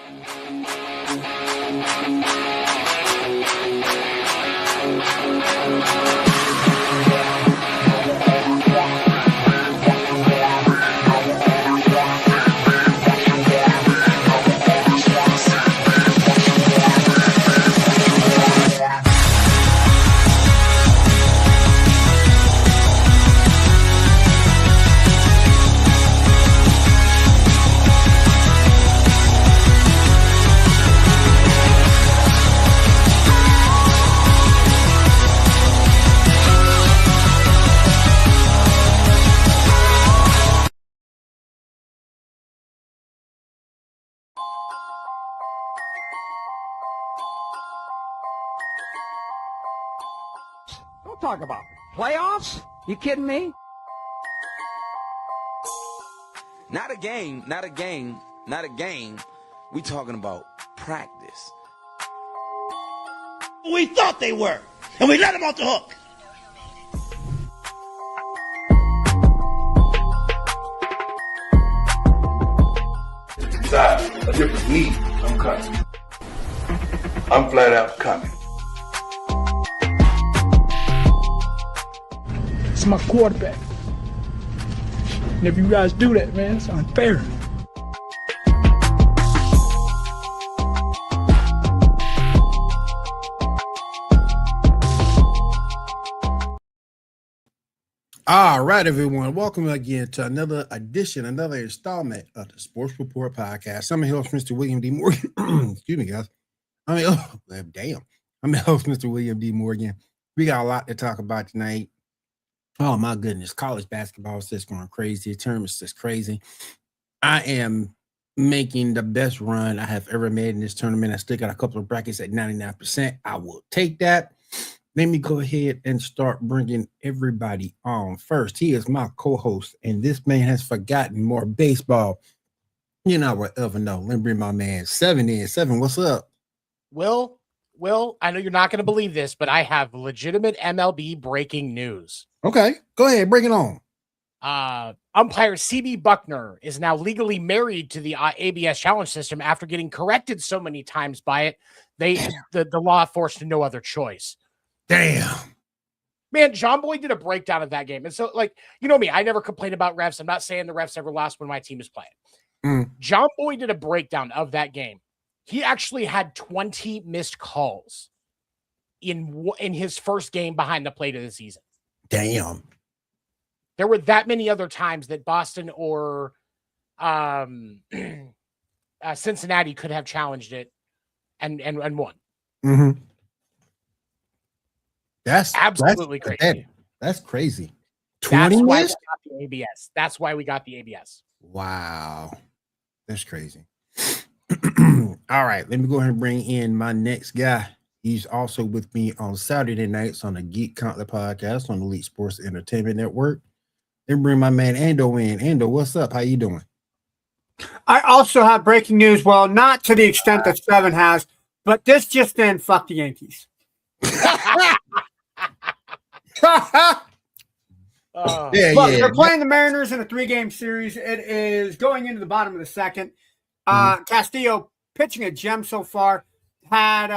Don't talk about playoffs. You kidding me? Not a game. We talking about practice. We thought they were, and we let them off the hook. Decide a different need, I'm coming. I'm flat out coming. It's my quarterback. And if you guys do that, man, it's unfair. All right, everyone. Welcome again to another installment of the Sports Report Podcast. I'm your host, Mr. William D. Morgan. Excuse me, guys. I'm your host, Mr. William D. Morgan. We got a lot to talk about tonight. Oh, my goodness. College basketball is just going crazy. Tournament's just crazy. I am making the best run I have ever made in this tournament. I still got a couple of brackets at 99%. I will take that. Let me go ahead and start bringing everybody on. First, he is my co-host, and this man has forgotten more baseball. You know what? Ever know. Let me bring my man 7 in. 7, what's up? Will, I know you're not going to believe this, but I have legitimate MLB breaking news. Okay, go ahead. Bring it on. Umpire C.B. Buckner is now legally married to the ABS challenge system after getting corrected so many times by it. The law forced no other choice. Damn. Man, John Boy did a breakdown of that game. And so, like, you know me, I never complain about refs. I'm not saying the refs ever lost when my team is playing. John Boy did a breakdown of that game. He actually had 20 missed calls in his first game behind the plate of the season. Damn. There were that many other times that Boston or Cincinnati could have challenged it and won. Mm-hmm. That's absolutely crazy. That's crazy. 20 missed? That's why we got the ABS. Wow. That's crazy. All right. Let me go ahead and bring in my next guy. He's also with me on Saturday nights on the Geek Country podcast on the Elite Sports Entertainment Network. Then bring my man Ando in. Ando, what's up? How you doing? I also have breaking news. Well, not to the extent that 7 has, but this just in, fuck the Yankees. They're playing the Mariners in a 3-game series. It is going into the bottom of the second. Castillo pitching a gem so far. Had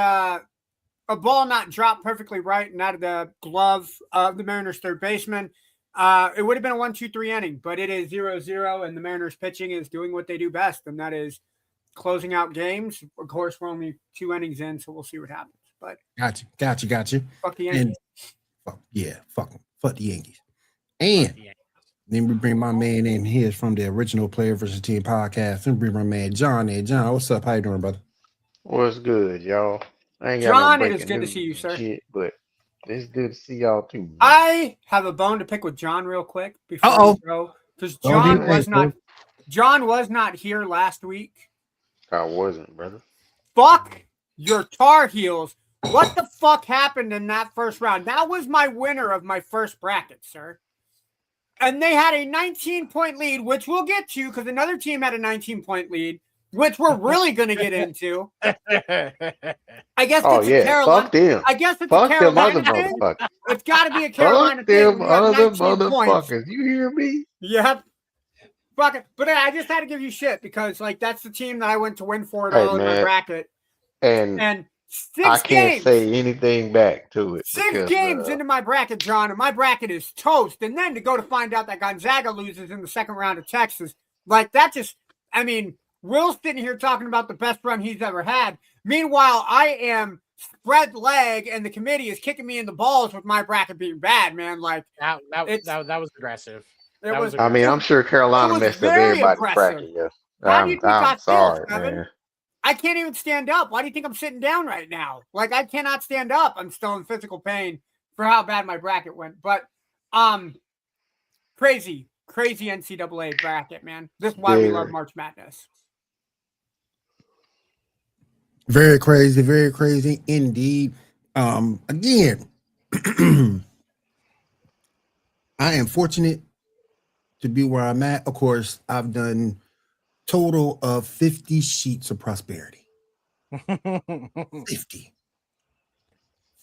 a ball not dropped perfectly right and out of the glove of the Mariners third baseman. It would have been a 1-2-3 inning, but it is 0-0, and the Mariners pitching is doing what they do best, and that is closing out games. Of course, we're only 2 innings in, so we'll see what happens. But Got you. Fuck the Yankees. Fuck the Yankees. And then we bring my man in here from the Original Player versus Team podcast. And bring my man John in. John, what's up? How you doing, brother? What's good, y'all? I ain't got John, no it is good to see you, sir. Shit, but it's good to see y'all too. Man. I have a bone to pick with John real quick before we go, because John was not here last week. I wasn't, brother. Fuck your Tar Heels. What the fuck happened in that first round? That was my winner of my first bracket, sir. And they had a 19-point lead, which we'll get to because another team had a 19-point lead, which we're really going to get into. I guess it's a Carolina. Fuck them. I guess it's fuck a Carolina them other thing. motherfuckers. It's got to be a Carolina fuck thing. them other motherfuckers. You hear me? Yep. But I just had to give you shit because like that's the team that I went to win for it Hey, all in my man. bracket. And And I six can't games. say anything back to it. Six because, games into my bracket, John, and my bracket is toast. And then to go to find out that Gonzaga loses in the second round of Texas, like that just, I mean, Will's sitting here talking about the best run he's ever had. Meanwhile, I am spread leg and the committee is kicking me in the balls with my bracket being bad, man. Like that was aggressive. I mean, I'm sure Carolina messed up everybody's bracket. Yes. How do you think I feel, sorry, Kevin? man. I can't even stand up. Why do you think I'm sitting down right now? Like I cannot stand up. I'm still in physical pain for how bad my bracket went. But crazy NCAA bracket, man. This is why we love March Madness. Very crazy indeed. Again, I am fortunate to be where I'm at. Of course, I've done total of 50 sheets of prosperity. 50.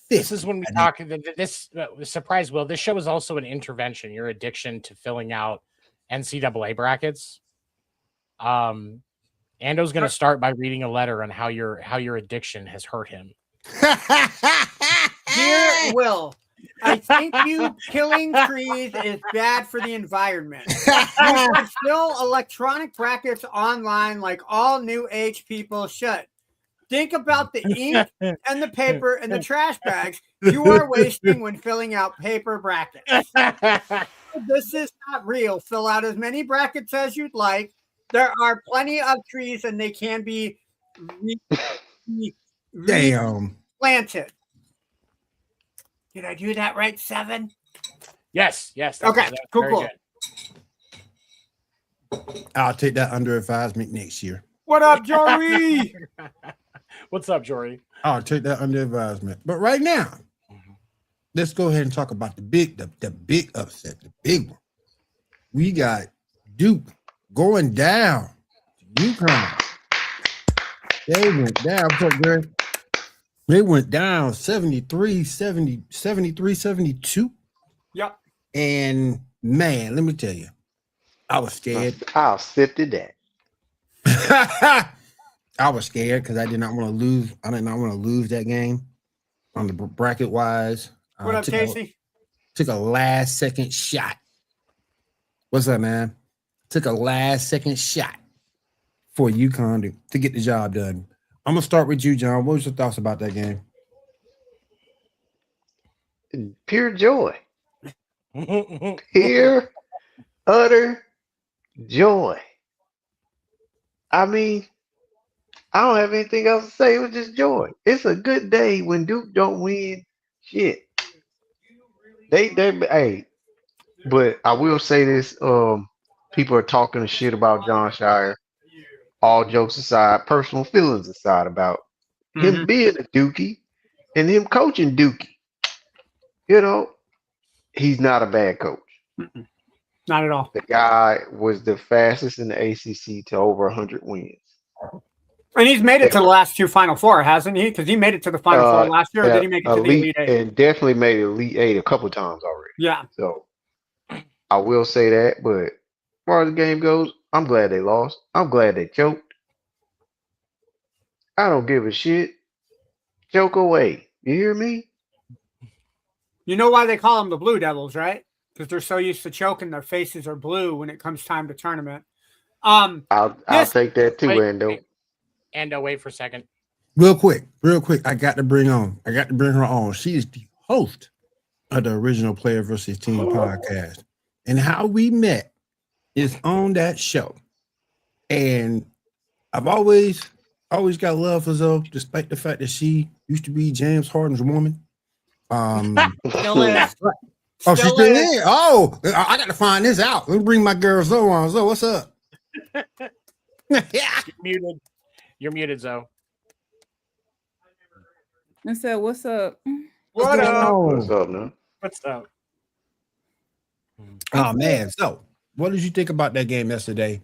This is when we talk. This surprise, Will. This show is also an intervention. Your addiction to filling out NCAA brackets. Ando's going to start by reading a letter on how your addiction has hurt him. Dear Will, I think you killing trees is bad for the environment. You should fill electronic brackets online like all new age people should. Think about the ink and the paper and the trash bags you are wasting when filling out paper brackets. This is not real. Fill out as many brackets as you'd like. There are plenty of trees and they can be planted. Did I do that right, 7? Yes. Okay, cool. Good. I'll take that under advisement next year. What up, Jory? What's up, Jory? I'll take that under advisement. But right now, let's go ahead and talk about the big upset, the big one. We got Duke going down to UConn. They went down. What's up, Greg? They went down 73-72. Yep. And man, let me tell you, I was scared. I'll sip to that. I was scared because I did not want to lose. I did not want to lose that game on the bracket wise. What up, Casey? Took a last second shot. What's up, man? Took a last second shot for UConn to get the job done. I'm gonna start with you, John. What was your thoughts about that game? Pure joy. Pure, utter joy. I mean, I don't have anything else to say. It was just joy. It's a good day when Duke don't win shit. Hey, but I will say this. People are talking shit about John Shire. All jokes aside, personal feelings aside about him being a Dookie and him coaching Dookie. You know, he's not a bad coach. Not at all. The guy was the fastest in the ACC to over 100 wins. And he's made it to the last 2 Final Four, hasn't he? Because he made it to the Final Four last year. Or did he make it to the Elite Eight? And definitely made Elite Eight a couple times already. Yeah. So I will say that. But as far as the game goes, I'm glad they lost. I'm glad they choked. I don't give a shit. Choke away. You hear me? You know why they call them the Blue Devils, right? Because they're so used to choking, their faces are blue when it comes time to tournament. I'll take that too, Ando. Ando, wait for a second. Real quick. I got to bring her on. She is the host of the Original Player versus Team podcast. And how we met is on that show. And I've always got love for Zoe, despite the fact that she used to be James Harden's woman. Still is. Oh, she's still in. Oh, I got to find this out. Let me bring my girl Zoe on. Zoe, what's up? Yeah. You're muted, Zoe. I said, what's up? What up? What's up, man? What's up? Oh man. So what did you think about that game yesterday?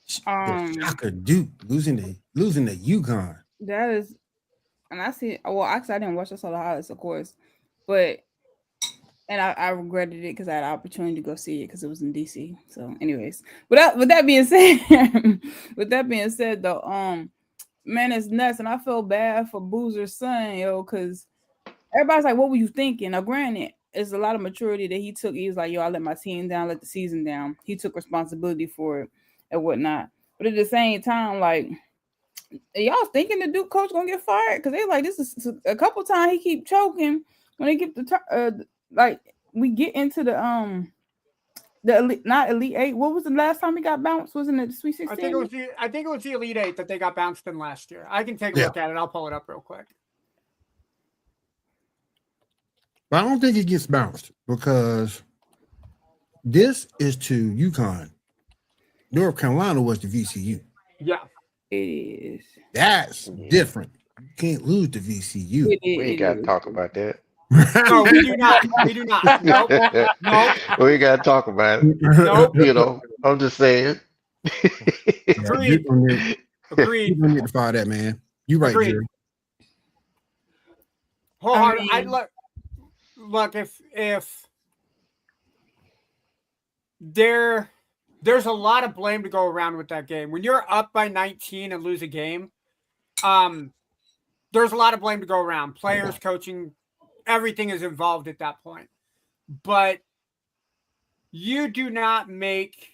Shocker Duke losing to UConn. That is, and I see. Well, actually, I didn't watch. I saw the highlights, of course, but And I regretted it because I had an opportunity to go see it because it was in DC. So, anyways, with that being said, though, man, it's nuts, and I feel bad for Boozer's son, yo, because everybody's like, "What were you thinking?" Now, granted, it's a lot of maturity that he took. He was like, "Yo, I let my team down, let the season down." He took responsibility for it and whatnot. But at the same time, like, y'all thinking the Duke coach gonna get fired? Because they like, this is a couple times he keep choking when they get like we get into the elite, not Elite Eight. What was the last time he got bounced? Wasn't it the Sweet 16? I think it was the Elite Eight that they got bounced in last year. I can take a look at it. I'll pull it up real quick. But I don't think it gets bounced because this is to UConn. North Carolina was the VCU. Yeah, it is. That's different. You can't lose to VCU. We ain't got to talk about that. No, we do not. We do not. Nope. Nope. We ain't got to talk about it. Nope. You know, I'm just saying. Agreed. Agreed. You don't need to fire that man. You right, Agreed. Jerry. Wholehearted. Look, if there's a lot of blame to go around with that game. When you're up by 19 and lose a game, there's a lot of blame to go around. Players, coaching, everything is involved at that point. But you do not make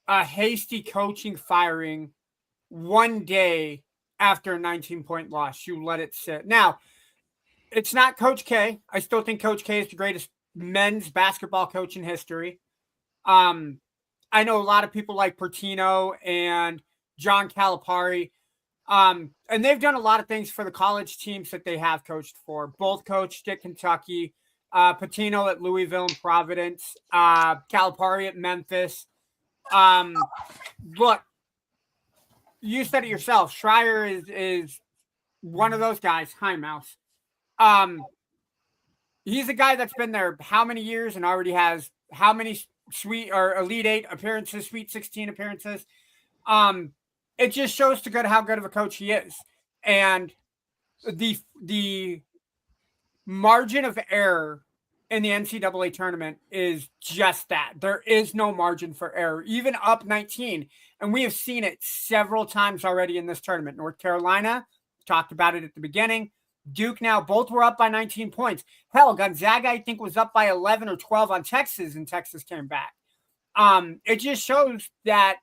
a hasty coaching firing one day after a 19-point loss. You let it sit. Now, it's not Coach K. I still think Coach K is the greatest men's basketball coach in history. I know a lot of people like Pertino and John Calipari. And they've done a lot of things for the college teams that they have coached for. Both coached at Kentucky, Pertino at Louisville and Providence, Calipari at Memphis. Look, you said it yourself. Schreier is one of those guys. Hi, Mouse. He's a guy that's been there how many years and already has how many Elite Eight appearances, Sweet 16 appearances. It just shows how good of a coach he is. And the margin of error in the NCAA tournament is just that. There is no margin for error, even up 19. And we have seen it several times already in this tournament. North Carolina, talked about it at the beginning. Duke now, both were up by 19 points. Hell, Gonzaga, I think, was up by 11 or 12 on Texas, and Texas came back. It just shows that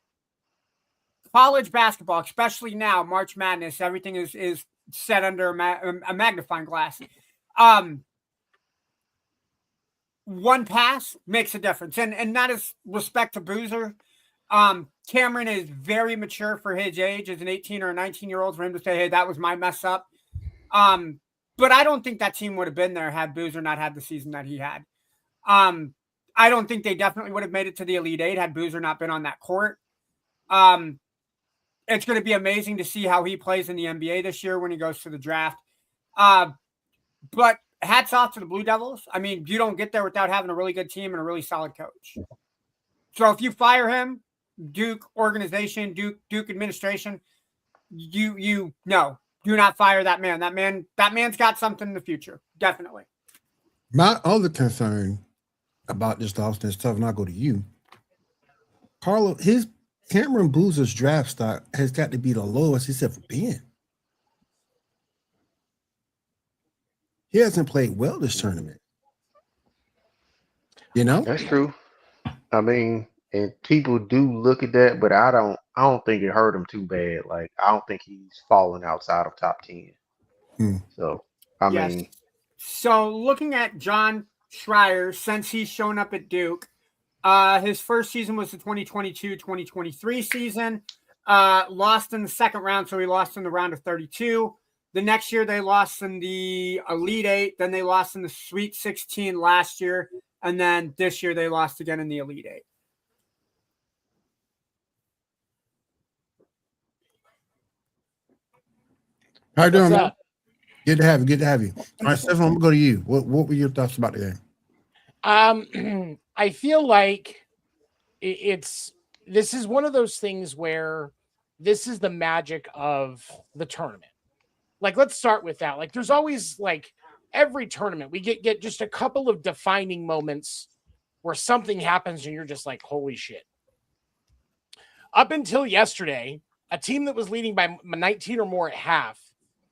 college basketball, especially now, March Madness, everything is set under a magnifying glass. One pass makes a difference. And not as respect to Boozer. Cameron is very mature for his age as an 18 or a 19-year-old for him to say, hey, that was my mess up. But I don't think that team would have been there had Boozer not had the season that he had. I don't think they definitely would have made it to the Elite Eight had Boozer not been on that court. It's going to be amazing to see how he plays in the NBA this year when he goes to the draft. But hats off to the Blue Devils. I mean, you don't get there without having a really good team and a really solid coach. So if you fire him, Duke organization, Duke administration, you know. Do not fire that man. That man's got something in the future. Definitely. My other concern about this loss and stuff, and I'll go to you. Carlo, Cameron Boozer's draft stock has got to be the lowest he's ever been. He hasn't played well this tournament. You know? That's true. I mean, and people do look at that, but I don't think it hurt him too bad. Like, I don't think he's falling outside of top 10. So, I mean. So, looking at John Schreier, since he's shown up at Duke, his first season was the 2022-2023 season. Lost in the second round, so he lost in the round of 32. The next year, they lost in the Elite Eight. Then they lost in the Sweet 16 last year. And then this year, they lost again in the Elite Eight. How you doing, man? Good to have you. Good to have you. All right, Stefan, I'm gonna go to you. What were your thoughts about the game? I feel like this is one of those things where this is the magic of the tournament. Like, let's start with that. Like, there's always like every tournament we get just a couple of defining moments where something happens and you're just like, holy shit. Up until yesterday, a team that was leading by 19 or more at half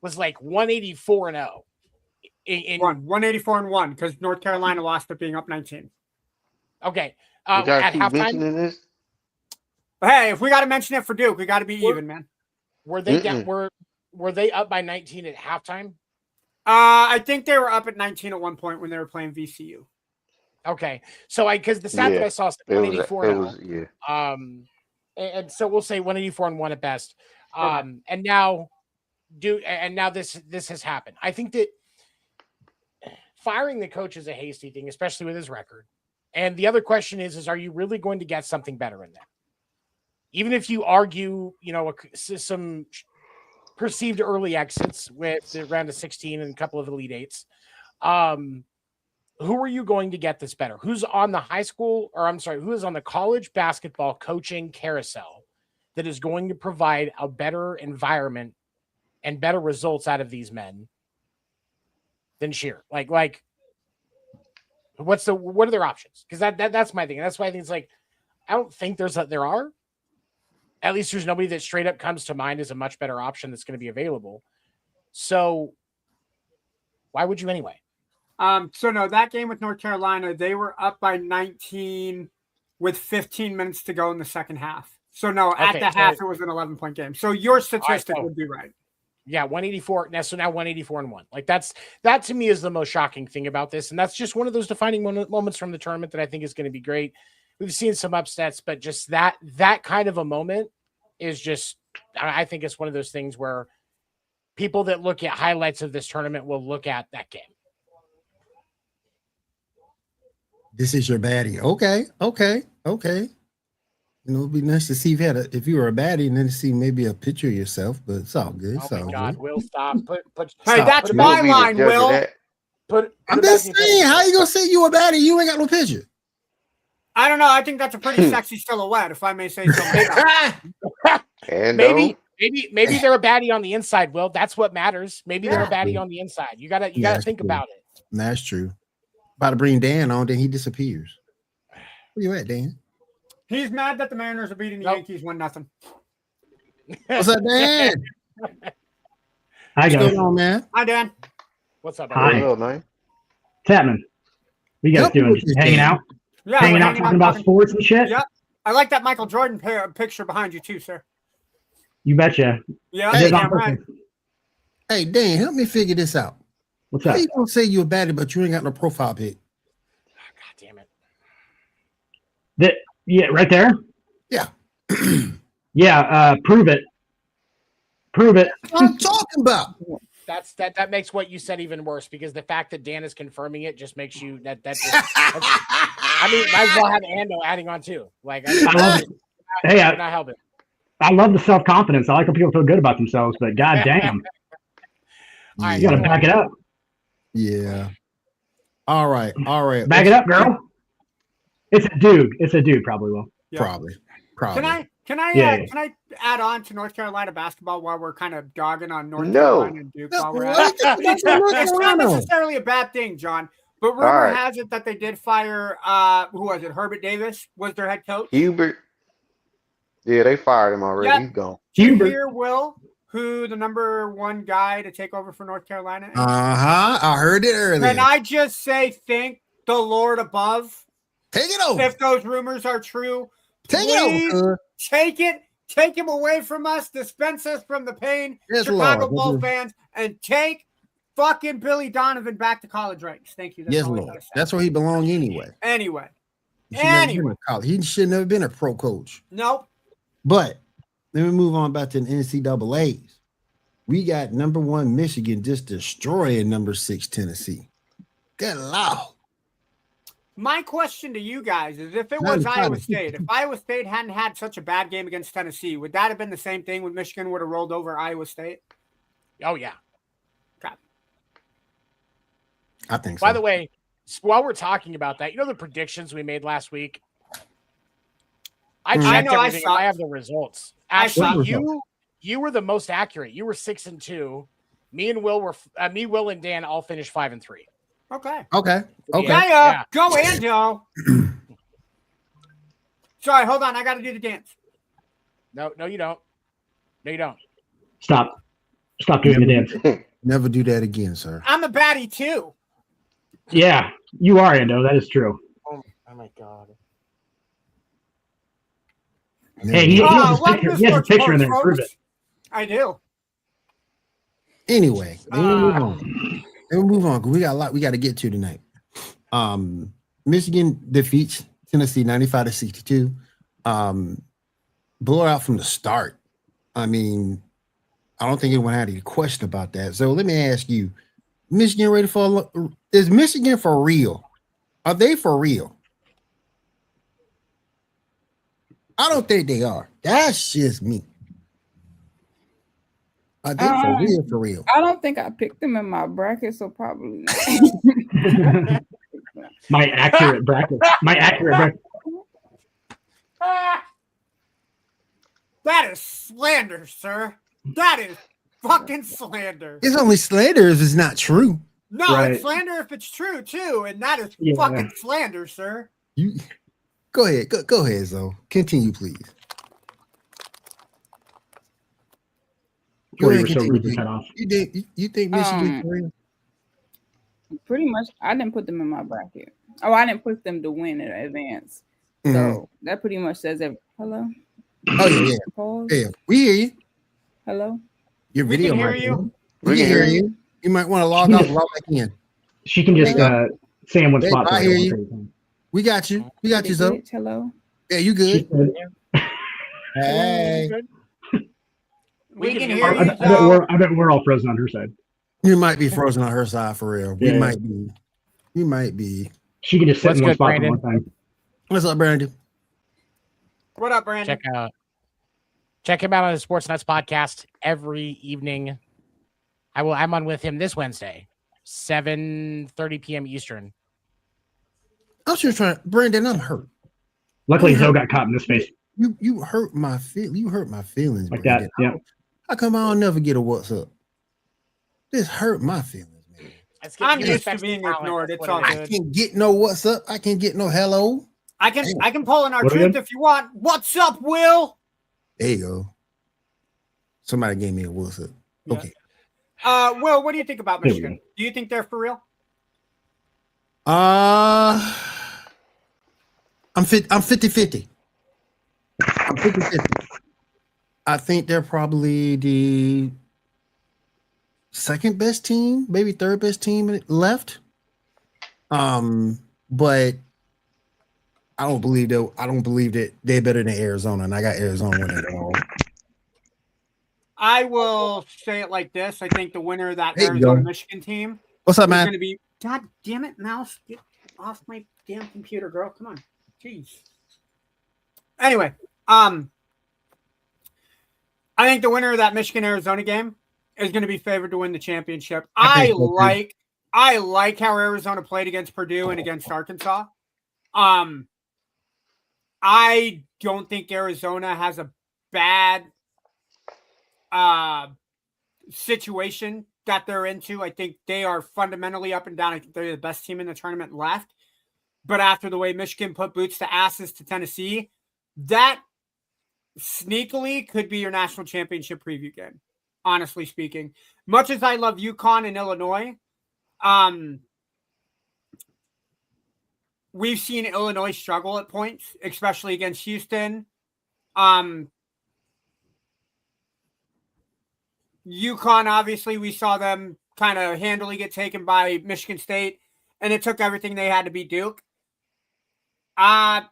was like 184-0. 184-1 because North Carolina lost it being up 19. Okay. You gotta At keep halftime, mentioning this. But hey, if we got to mention it for Duke, we got to be even, man. were they down, were they up by 19 at halftime? I think they were up at 19 at one point when they were playing VCU. Okay. So because the stat that I saw said 184 yeah. And so we'll say 184-1 at best. And now this has happened. I think that firing the coach is a hasty thing, especially with his record. And the other question is are you really going to get something better in there? Even if you argue, some perceived early exits with the round of 16 and a couple of Elite Eights, who are you going to get this better? Who's on the who is on the college basketball coaching carousel that is going to provide a better environment and better results out of these men than Shear? Like what are their options? Because that's my thing. That's why I think it's like, I don't think there are. At least there's nobody that straight up comes to mind as a much better option that's going to be available. So why would you anyway? So no, that game with North Carolina, they were up by 19 with 15 minutes to go in the second half. So no, at the half, it was an 11-point game. So your statistic would be right. Yeah, 184. So now 184-1. Like that to me is the most shocking thing about this. And that's just one of those defining moments from the tournament that I think is going to be great. We've seen some upsets, but just that kind of a moment is just, I think it's one of those things where people that look at highlights of this tournament will look at that game. This is your baddie. Okay. It'd be nice to see if you were a baddie and then to see maybe a picture of yourself, but it's all good. Oh my God, Will, stop. Hey, that's my line, Will. I'm just saying, how you gonna say you a baddie? You ain't got no picture. I don't know. I think that's a pretty sexy silhouette, if I may say so. Maybe they're a baddie on the inside, Will. That's what matters. Maybe they're a baddie on the inside. You gotta think about it. That's true. About to bring Dan on, then he disappears. Where you at, Dan? He's mad that the Mariners are beating the Yankees 1-0. What's up, Dan? Hi, guys. What's going on, man? Hi, Dan. What's up, Hi. Hello, man. What's happening? What you guys doing? Just hanging out? Yeah, hanging out talking about sports and shit? Yep. I like that Michael Jordan picture behind you, too, sir. You betcha. Yeah, right. Hey, Dan, help me figure this out. What's up? How you gonna say you're a baddie, but you ain't got no profile pic? God damn it. Yeah, right there? Yeah. Yeah, prove it. Prove it. What I'm talking about. That makes what you said even worse, because the fact that Dan is confirming it just makes you might as well have Ando adding on too. Like I love it. Hey, I'm not helping. I love the self-confidence. I like when people feel good about themselves, but god damn. You gotta back it up. Yeah. All right. Back it up, girl. It's a dude, probably will. Yeah. Probably. Can I add on to North Carolina basketball while we're kind of dogging on North Carolina and Duke while we're at it? It's not necessarily a bad thing, John. But rumor has it that they did fire who was it? Herbert Davis was their head coach. Hubert. Yeah, they fired him already. Yep. He's gone. Did you hear, Will, who the number one guy to take over for North Carolina is? I heard it earlier. Can I just say thank the Lord above? Take it over. If those rumors are true, take it over. Take him away from us, dispense us from the pain, yes, Chicago Bull fans, and take fucking Billy Donovan back to college ranks. Thank you. That's Lord. That's where he belonged anyway. He should never been a pro coach. Nope. But let me move on back to the NCAAs. We got number 1 Michigan just destroying number 6 Tennessee. Good Lord. My question to you guys is, if it was Iowa State, if Iowa State hadn't had such a bad game against Tennessee, would that have been the same thing when Michigan would have rolled over Iowa State? Oh, yeah. Okay. I think so. By the way, while we're talking about that, the predictions we made last week? I checked everything. I have the results. Actually, you were the most accurate. You were 6-2. Me, Will, and Dan all finished 5-3. Okay. Yeah. Go, Ando. Sorry, hold on. I got to do the dance. No, you don't. No, you don't. Stop doing the dance. Never do that again, sir. I'm a baddie too. Yeah, you are, Endo. That is true. Oh my God. Hey, he has his picture in there. Prove it. I do. Anyway, then we move on. Then we move on because we got a lot we got to get to tonight. Michigan defeats Tennessee 95-62. Blowout from the start. I mean, I don't think anyone had any question about that. So let me ask you, Michigan ready for? Is Michigan for real? Are they for real? I don't think they are. That's just me. Are they for real? I don't think I picked them in my bracket, so probably not. My accurate bracket. That is slander, sir. That is fucking slander. It's only slander if it's not true. No, right. It's slander if it's true too, and that is fucking slander, sir. You go ahead, go ahead, Zoe. Continue, please. You think Michigan for real? Pretty much, I didn't put them in my bracket. Oh, I didn't put them to win in advance. So that pretty much says everything. Hello? Oh, yeah. Pause. Yeah, we hear you. Hello? Your video we can hear you. We can hear you. You might want to log off and log back in. She can just say in one spot. I hear you. We got you. We got you, Zoe. Hello? Yeah, you good. Hey. We can hear you. I bet we're all frozen on her side. You might be frozen on her side for real. We might be. You might be. She can just sit in one spot for one time. What's up, Brandon? What up, Brandon? Check him out on the Sports Nuts podcast every evening. I'm on with him this Wednesday, 7:30 p.m. Eastern. I was just trying, Brandon. I'm hurt. Luckily, Zoe got caught in this space. You hurt my You hurt my feelings like Brandon. that. Yeah. How come I'll never get a what's up? This hurt my feelings, man. I'm used to being ignored. It's all good. I can't get no what's up. I can't get no hello. I can pull in our truth if you want. What's up, Will? There you go. Somebody gave me a what's up. Yeah. Okay. Will, what do you think about Michigan? Do you think they're for real? I'm 50-50. I'm 50-50. I think they're probably the second best team, maybe third best team left. But I don't believe that they're better than Arizona, and I got Arizona winning it all. I will say it like this. I think the winner of that Arizona-Michigan team. What's up, man? Going to be. God damn it, mouse! Get off my damn computer, girl. Come on, jeez. Anyway, I think the winner of that Michigan-Arizona game is going to be favored to win the championship. I like how Arizona played against Purdue and against Arkansas. I don't think Arizona has a bad situation that they're into. I think they are fundamentally up and down. I think they're the best team in the tournament left. But after the way Michigan put boots to asses to Tennessee, that sneakily could be your national championship preview game, honestly speaking. Much as I love UConn and Illinois, we've seen Illinois struggle at points, especially against Houston. UConn, obviously, we saw them kind of handily get taken by Michigan State, and it took everything they had to beat Duke. I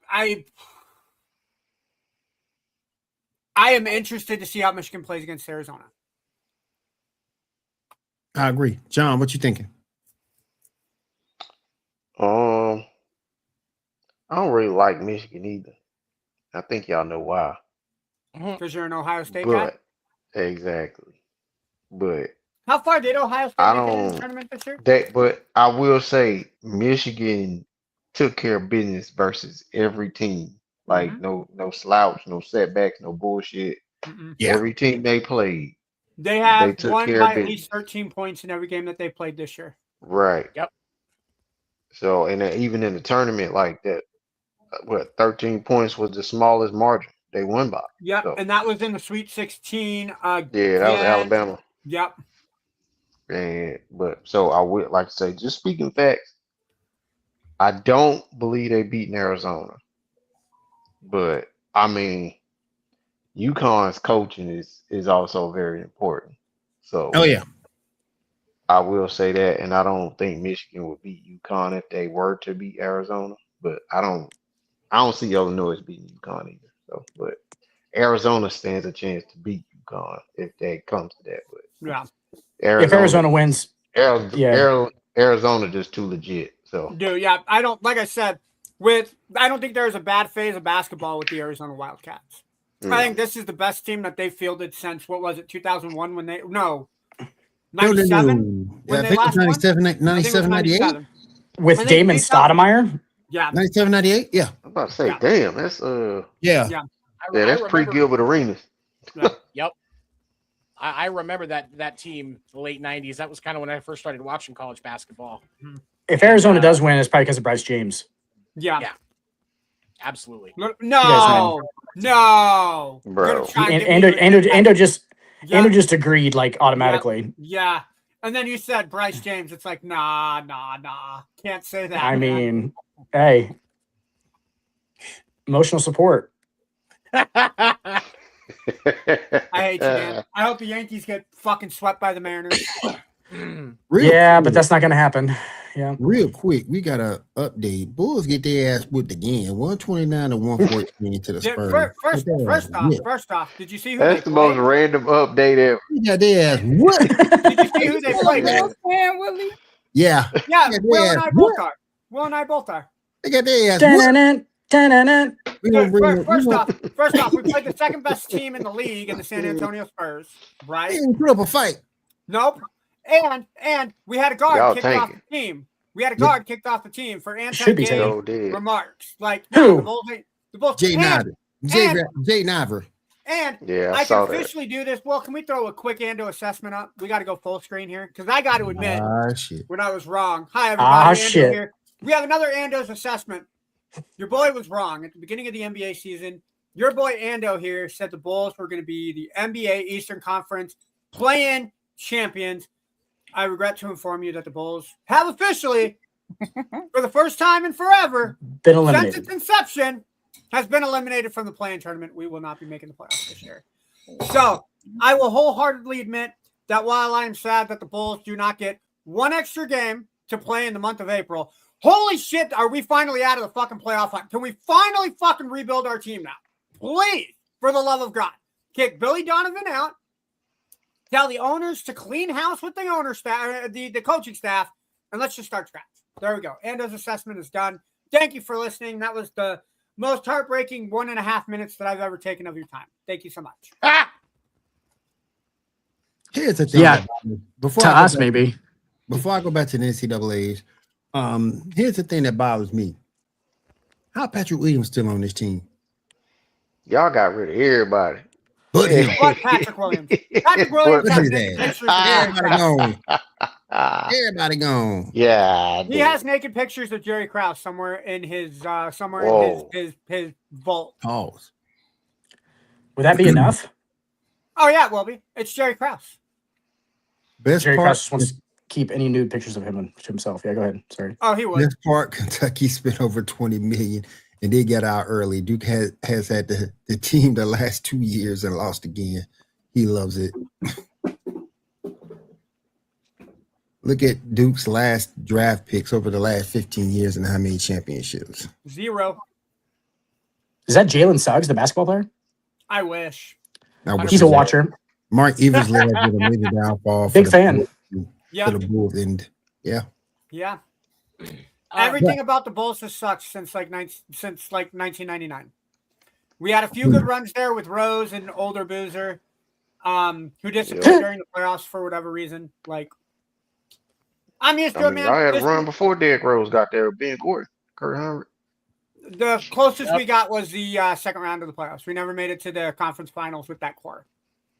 am interested to see how Michigan plays against Arizona. I agree. John, what you thinking? I don't really like Michigan either. I think y'all know why. Because you're an Ohio State guy? Exactly. But how far did Ohio State make it in the tournament this year? But I will say Michigan took care of business versus every team. Like no slouch, no setbacks, no bullshit. Yeah. Every team they played, They have took won care by of at business. least 13 points in every game that they've played this year. Right. Yep. So, and then even in the tournament like that, 13 points was the smallest margin they won by. Yep, So, and that was in the Sweet 16. yeah, that was Alabama. Yep. But I would like to say, just speaking facts, I don't believe they beaten Arizona. But I mean, UConn's coaching is also very important. So I will say that, and I don't think Michigan would beat UConn if they were to beat Arizona. But I don't see Illinois beating UConn either. So, but Arizona stands a chance to beat UConn if they come to that. But yeah, if Arizona wins, Arizona just too legit. So, dude, yeah, I don't like I said. I don't think there's a bad phase of basketball with the Arizona Wildcats. I think this is the best team that they've fielded since, what was it, 2001 when they, no, 97? Yeah, I think it was 97, 98. With Damon Stoudemire? Yeah. 97, 98? Yeah. I'm about to say, damn, that's yeah. That's pre-Gilbert Arenas. Yep. I remember that team, the late 90s. That was kind of when I first started watching college basketball. If Arizona does win, it's probably because of Bryce James. Yeah. Absolutely. No. Bro. Ando just agreed like automatically. Yeah. And then you said Bryce James. It's like, nah. Can't say that. I mean, hey. Emotional support. I hate you, man. I hope the Yankees get fucking swept by the Mariners. But that's not going to happen. Yeah. Real quick, we got an update. Bulls get their ass whipped again, 129 to 114 to the Spurs. First off, did you see who that's they the played? most random update ever. We got their ass what? Did you see who they played? Willie? Yeah. Will and I both are. They got their ass First off, we played the second best team in the league in the San Antonio Spurs, right? They didn't put up a fight. Nope. And we had a guard kicked off the team. We had a guard kicked off the team for anti-gay remarks. Like who? The Bulls. Jay Niver. And I can officially do this. Well, can we throw a quick Ando assessment up? We got to go full screen here because I got to admit when I was wrong. Hi, everybody. Ando here. We have another Ando's assessment. Your boy was wrong at the beginning of the NBA season. Your boy Ando here said the Bulls were going to be the NBA Eastern Conference play-in champions. I regret to inform you that the Bulls have officially, for the first time in forever, been eliminated. Since its inception, has been eliminated from the play-in tournament. We will not be making the playoffs this year. So I will wholeheartedly admit that while I am sad that the Bulls do not get one extra game to play in the month of April, holy shit, are we finally out of the fucking playoff hunt? Can we finally fucking rebuild our team now? Please, for the love of God. Kick Billy Donovan out. Tell the owners to clean house with the owner staff, the coaching staff, and let's just start scratch. There we go. Ando's assessment is done. Thank you for listening. That was the most heartbreaking 1.5 minutes that I've ever taken of your time. Thank you so much. Here's the thing. Yeah, maybe. Before I go back to the NCAAs, here's the thing that bothers me. How Patrick Williams still on this team? Y'all got rid of everybody. But Patrick Williams. Patrick Williams has naked pictures. Everybody gone. Yeah. He has naked pictures of Jerry Krause somewhere in his his vault. Pause. Would that be enough? Oh yeah, it will be. It's Jerry Krause. Jerry Krause wants to keep any nude pictures of him to himself. Yeah, go ahead. Sorry. Oh, he would. This part, Kentucky spent over $20 million. And they got out early. Duke has had the team the last 2 years and lost again. He loves it. Look at Duke's last draft picks over the last 15 years and how many championships. 0. Is that Jalen Suggs, the basketball player? I wish. He's a watcher. Mark Evans led with a major downfall. Big fan. For the Bulls, and yeah. Everything about the Bulls has sucked since 1999. We had a few good runs there with Rose and older Boozer, who disappeared during the playoffs for whatever reason. Like, I'm used to it, man. I had a run before Derrick Rose got there with Ben Gordon, Kurt Howard. The closest we got was the second round of the playoffs. We never made it to the conference finals with that core.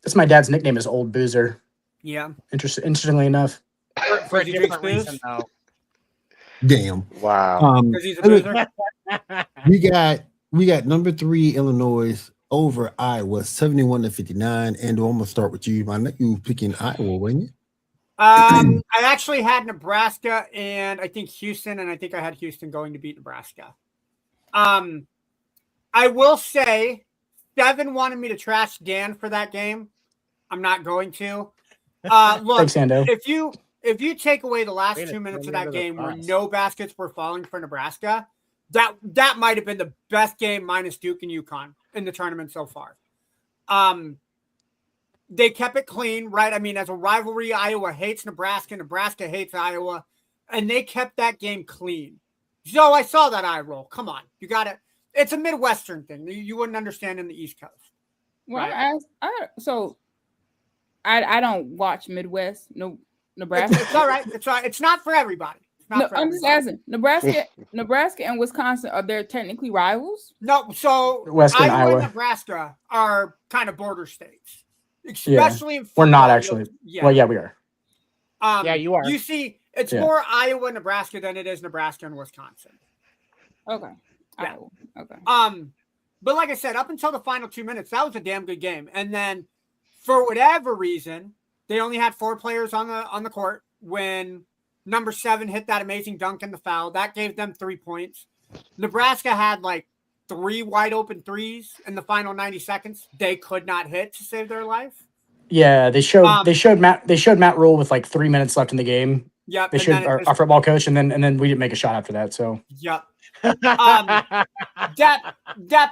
That's my dad's nickname is Old Boozer. Yeah. Interestingly enough. For a different reason, though. Damn. Wow. Because he's a boozer. we got number 3 Illinois over Iowa 71-59. And I'm gonna start with you. I know you picking Iowa, wasn't you? I actually had Nebraska and I think Houston, and I think I had Houston going to beat Nebraska. I will say, Devin wanted me to trash Dan for that game. I'm not going to. Look, Thanks, Ando. if you take away the last 2 minutes of that game where no baskets were falling for Nebraska, that might have been the best game minus Duke and UConn in the tournament so far. They kept it clean, right? I mean, as a rivalry, Iowa hates Nebraska. Nebraska hates Iowa. And they kept that game clean. So I saw that eye roll. Come on. You got it. It's a Midwestern thing. You wouldn't understand in the East Coast. Well, right? I don't watch Midwest. No, Nebraska. It's all right. It's all right. It's not for everybody. I'm just asking. Nebraska and Wisconsin, are they technically rivals? No. So Iowa and Nebraska are kind of border states. Especially in football. We're not actually. Yeah. Well, yeah, we are. Yeah, you are. You see, it's more Iowa, Nebraska than it is Nebraska and Wisconsin. Okay. Yeah. Okay. But like I said, up until the final 2 minutes, that was a damn good game. And then, for whatever reason, they only had 4 players on the court when number 7 hit that amazing dunk in the foul. That gave them 3 points. Nebraska had like 3 wide open threes in the final 90 seconds. They could not hit to save their life. Yeah, they showed Matt Rule with like 3 minutes left in the game. Yep. They showed our football coach, and then we didn't make a shot after that. So. Yep. That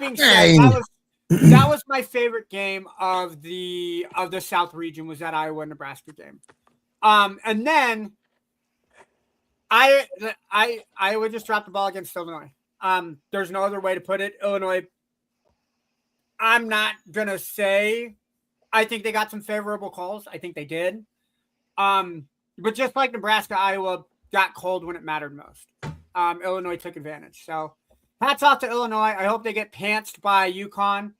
being said, that was my favorite game of the South region, was that Iowa Nebraska game. And then I would just drop the ball against Illinois. There's no other way to put it. Illinois, I'm not gonna say I think they got some favorable calls. I think they did. But just like Nebraska, Iowa got cold when it mattered most. Illinois took advantage. So hats off to Illinois. I hope they get pantsed by UConn.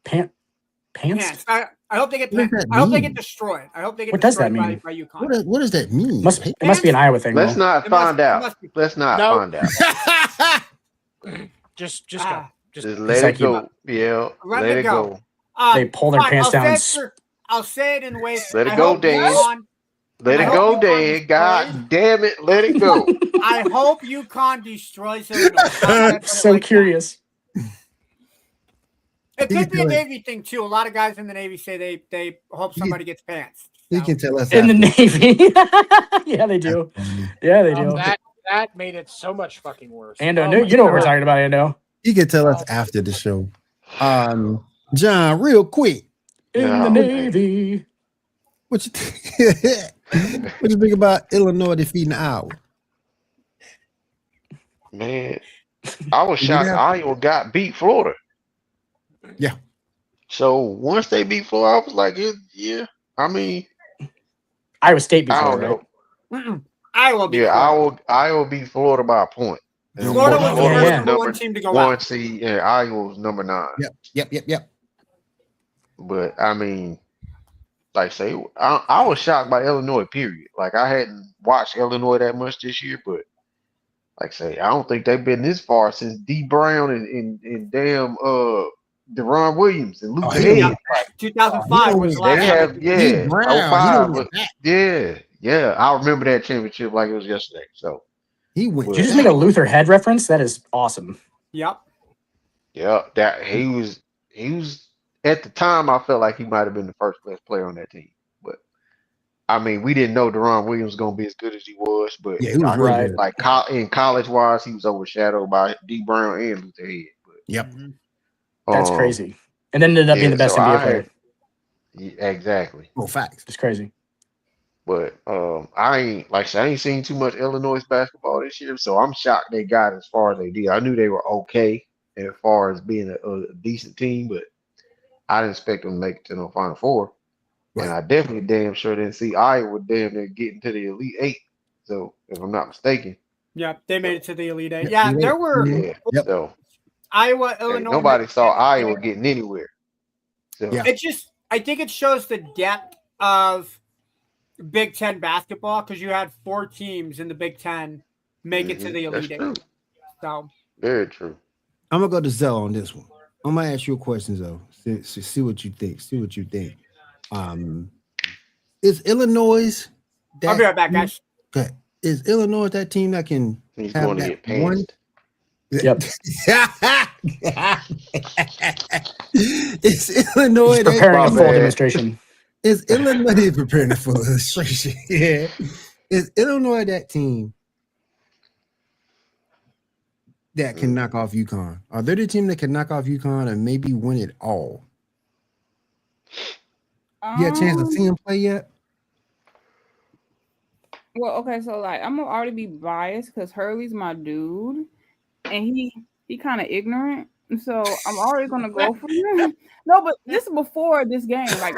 Pants? I hope they get I hope they get destroyed. I hope they get What does that destroyed mean? by UConn. What does that mean? It must be an Iowa thing. Let's though. not find out. Let's not find out. Just go. Just let it go. Yeah, let it go. They pull their pants down. I'll say it in ways. Let it go, Dan. Let it go, Dan. God damn it, let it go. I hope UConn destroys Illinois. So curious. It could be a Navy thing too. A lot of guys in the Navy say they hope somebody gets pants. You can tell us in the Navy. Yeah, they do. Yeah, they do. That made it so much fucking worse. Ando, you know what we're talking about, Ando. You can tell us after the show. John, real quick. In the Navy. What you think about Illinois defeating Iowa? Man, I was shocked Iowa got beat Florida. Yeah. So once they beat Florida, I was like, yeah. I mean, Iowa State beat Florida. I don't know. Iowa beat Iowa beat Florida by a point. And Florida was the first number 1 team to go out. 1 seed, and Iowa was number 9. Yep. But I mean, like say, I was shocked by Illinois. Period. Like I hadn't watched Illinois that much this year, but like say, I don't think they've been this far since D Brown and damn Deron Williams and Luther Head. 2005 was the last. They have 05, yeah. I remember that championship like it was yesterday. So he went. Did you just make a Luther Head reference? That is awesome. Yep. Yeah, that he was at the time. I felt like he might have been the first best player on that team. But I mean, we didn't know Deron Williams was gonna be as good as he was. But yeah, he was right. Like in college wise, he was overshadowed by D Brown and Luther Head. But, yep. That's crazy. And then ended up being the best NBA player. Yeah, exactly. Oh, facts. It's crazy. But I ain't seen too much Illinois basketball this year, so I'm shocked they got as far as they did. I knew they were okay as far as being a decent team, but I didn't expect them to make it to the Final Four. Right. And I definitely damn sure didn't see Iowa damn near getting to the Elite Eight. So if I'm not mistaken. Yeah, they made it to the Elite Eight. Yeah, there were so Iowa, Illinois. Nobody saw Iowa getting anywhere. So I think it shows the depth of Big Ten basketball because you had 4 teams in the Big Ten make it to the Elite Eight. So very true. I'm gonna go to Zell on this one. I'm gonna ask you a question, though. See what you think. Is Illinois? I'll be right back, guys. Okay. Is Illinois that team that can? He's going to get passed. Yep. Is Illinois preparing a full demonstration? Is Illinois preparing a full demonstration? Yeah. Is Illinois that team that can knock off UConn? Are they the team that can knock off UConn and maybe win it all? You got a chance to see him play yet? Well, okay, so like I'm gonna already be biased because Hurley's my dude, and he kind of ignorant, so I'm already gonna go for him. No, but this is before this game. Like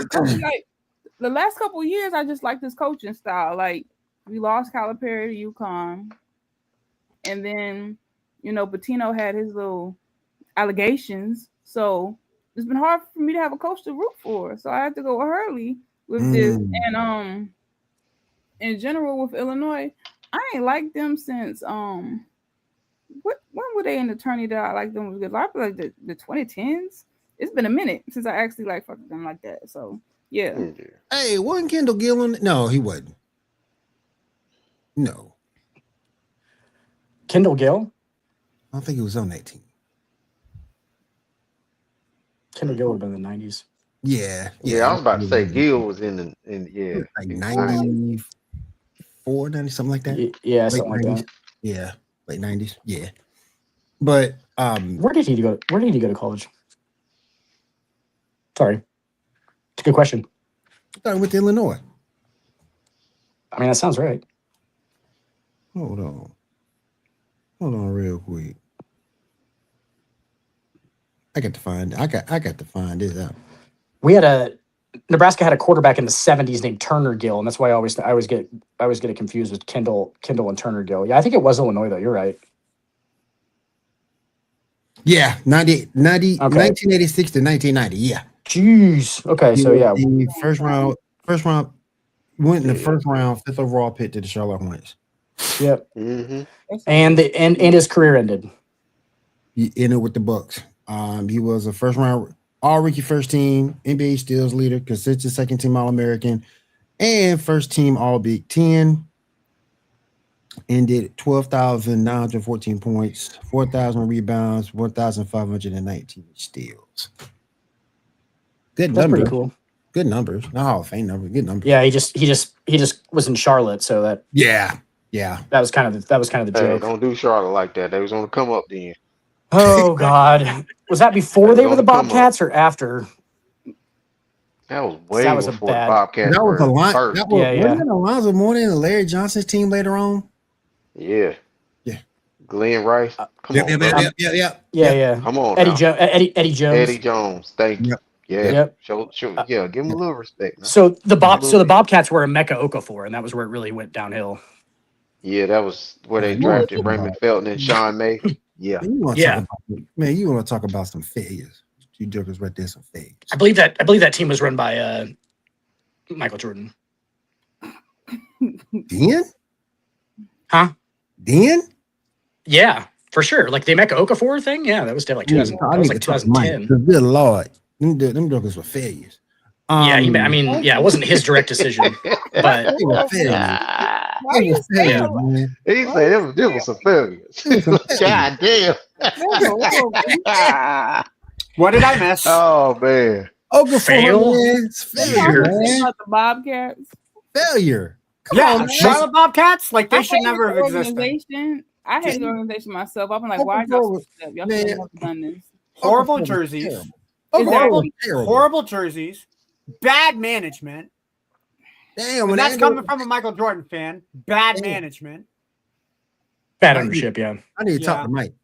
the last couple of years, I just like this coaching style. Like we lost Calipari to UConn, and then Pitino had his little allegations, so it's been hard for me to have a coach to root for. So I had to go with Hurley with this, and in general with Illinois, I ain't liked them since when were they in the tourney that I liked them was good? I feel like the 2010s. It's been a minute since I actually fucked them like that. So yeah. Hey, wasn't Kendall Gillen? No, he wasn't. No. Kendall Gill? I don't think he was on that team. Kendall Gill would have been in the 90s. Yeah. I was about to say Gill was in like 94, 90, something like that. Yeah, late something 90s. like that. Yeah, late 90s. Yeah. But where did he go to college? Sorry. It's a good question. I thought he went to Illinois. I mean, that sounds right. Hold on real quick. I got to find this out. Nebraska had a quarterback in the 70s named Turner Gill, and that's why I always get it confused with Kendall and Turner Gill. Yeah, I think it was Illinois though. You're right. Yeah, 1986 to 1990. Yeah. Jeez. Okay, so yeah, the first round went in the first round, 5th overall pick to the Charlotte Hornets. Yep. And his career ended. He ended with the Bucks. He was a first round all rookie first team, NBA steals leader, consistent second team All American, and first team All Big Ten. Ended 12,914 points, 4,000 rebounds, 1,519 steals. Good That's numbers. pretty cool. Good numbers. Not Hall of Fame numbers. Good numbers. Yeah, he just was in Charlotte, so that yeah. That was kind of the joke. Hey, don't do Charlotte like that. They was on the come up then. Oh God, was that before they were the Bobcats or after? That was way before the Bobcats. That was a line. First. Wasn't it Alonzo Mourning and Larry Johnson's team later on? Yeah. Glenn Rice. Come on. Yeah. Come on. Eddie Jones. Eddie Jones. Thank you. Yeah. Show, give him a little respect. Man. So the Bobcats were a Mecca Okafor, and that was where it really went downhill. Yeah, that was where they drafted Raymond Felton and Sean May. Yeah. You want to talk about some failures. You jokers right there, some failures. I believe that team was run by Michael Jordan. Den? Huh? Den? Yeah, for sure. Like the Mecca Okafor thing. Yeah, that was like 2000. That was like 2010. Good Lord, them jokers were failures. It wasn't his direct decision, but he said there was some failures. God damn. What did I miss? Oh man. Failure. The Bobcats. Failure. Charlotte Bobcats, like they should never have existed. I hate the organization myself. I'm like, why y'all should have done this? Horrible jerseys. Horrible jerseys. Bad management. Damn, and that's coming from a Michael Jordan fan. Bad management. Bad ownership, yeah. I need to talk to Mike.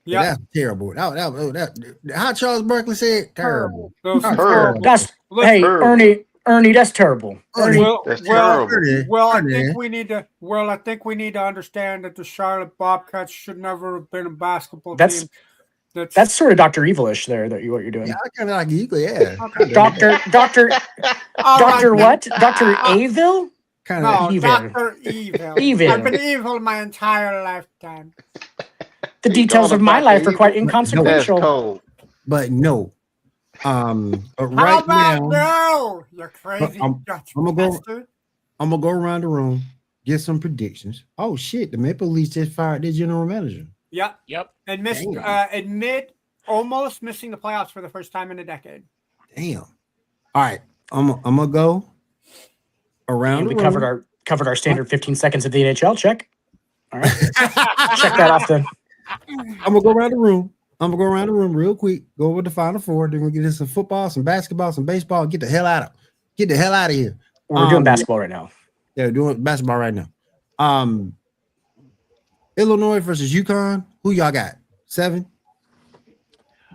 Yeah, that's terrible. That how Charles Barkley said, terrible. Ernie, that's terrible. That's terrible. I think we need to understand that the Charlotte Bobcats should never have been a basketball team. That's sort of Dr. Evilish there. What you're doing? Yeah, I kind of like Evil. Yeah, Doctor what? Dr. Avil? Kind No, evil. Dr. Evil. Evil. I've been evil my entire lifetime. The details of my life are quite inconsequential. But no. How Right about now, no? You're crazy. I'm gonna go around the room, get some predictions. Oh shit, the Maple Leafs just fired their general manager. Yep. And admit almost missing the playoffs for the first time in a decade. Damn. All right, I'm gonna go around. We covered our standard 15 seconds of the NHL. Check. All right. Check that off then. I'm gonna go around the room. Real quick. Go over the Final Four. Then we'll get into some football, some basketball, some baseball. Get the hell out of here. We're doing basketball right now. Yeah, we're doing basketball right now. Illinois versus UConn. Who y'all got? 7?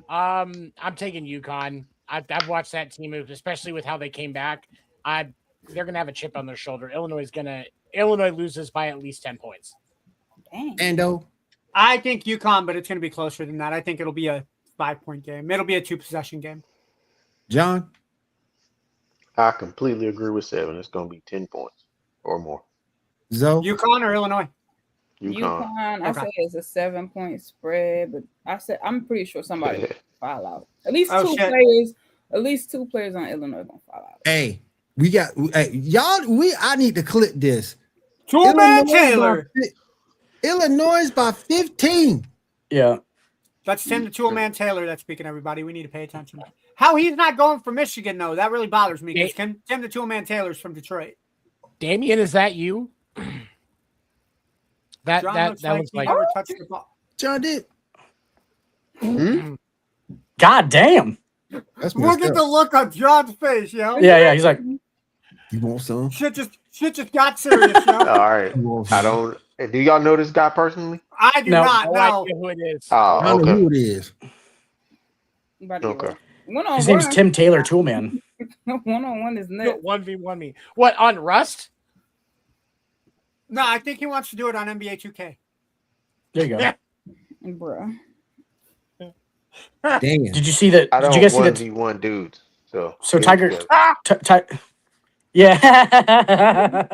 I'm taking UConn. I've watched that team move, especially with how they came back. They're gonna have a chip on their shoulder. Illinois loses by at least 10 points. Dang. Ando. I think UConn, but it's going to be closer than that. I think it'll be a 5-point game. It'll be a 2-possession game. John? I completely agree with 7. It's going to be 10 points or more. Zoe? UConn or Illinois? UConn. I say it's a 7-point spread, but I'm pretty sure somebody will foul out. At least two players on Illinois gonna foul out. Hey, I need to clip this. Two-man Taylor. Illinois by 15. Yeah. That's Tim the Toolman Taylor that's speaking, everybody. We need to pay attention. How he's not going for Michigan, though, that really bothers me because Tim the Toolman Taylor's from Detroit. Damien, is that you? That looks like never touched the ball. John did. God damn. Look at the look on John's face, yo. Yeah. He's like, you want some? Shit just got serious, yo. All right. I don't. Do y'all know this guy personally? I do not know. I know who it is. Oh, I know who it is. Okay. His name's Tim Taylor Toolman. 1-on-1 is nuts. 1v1 me. What, on Rust? No, I think he wants to do it on NBA 2K. There you go. Bruh. Damn. Did you see that? I don't did you guys see that? 1v1 dudes. So Tiger. Yeah.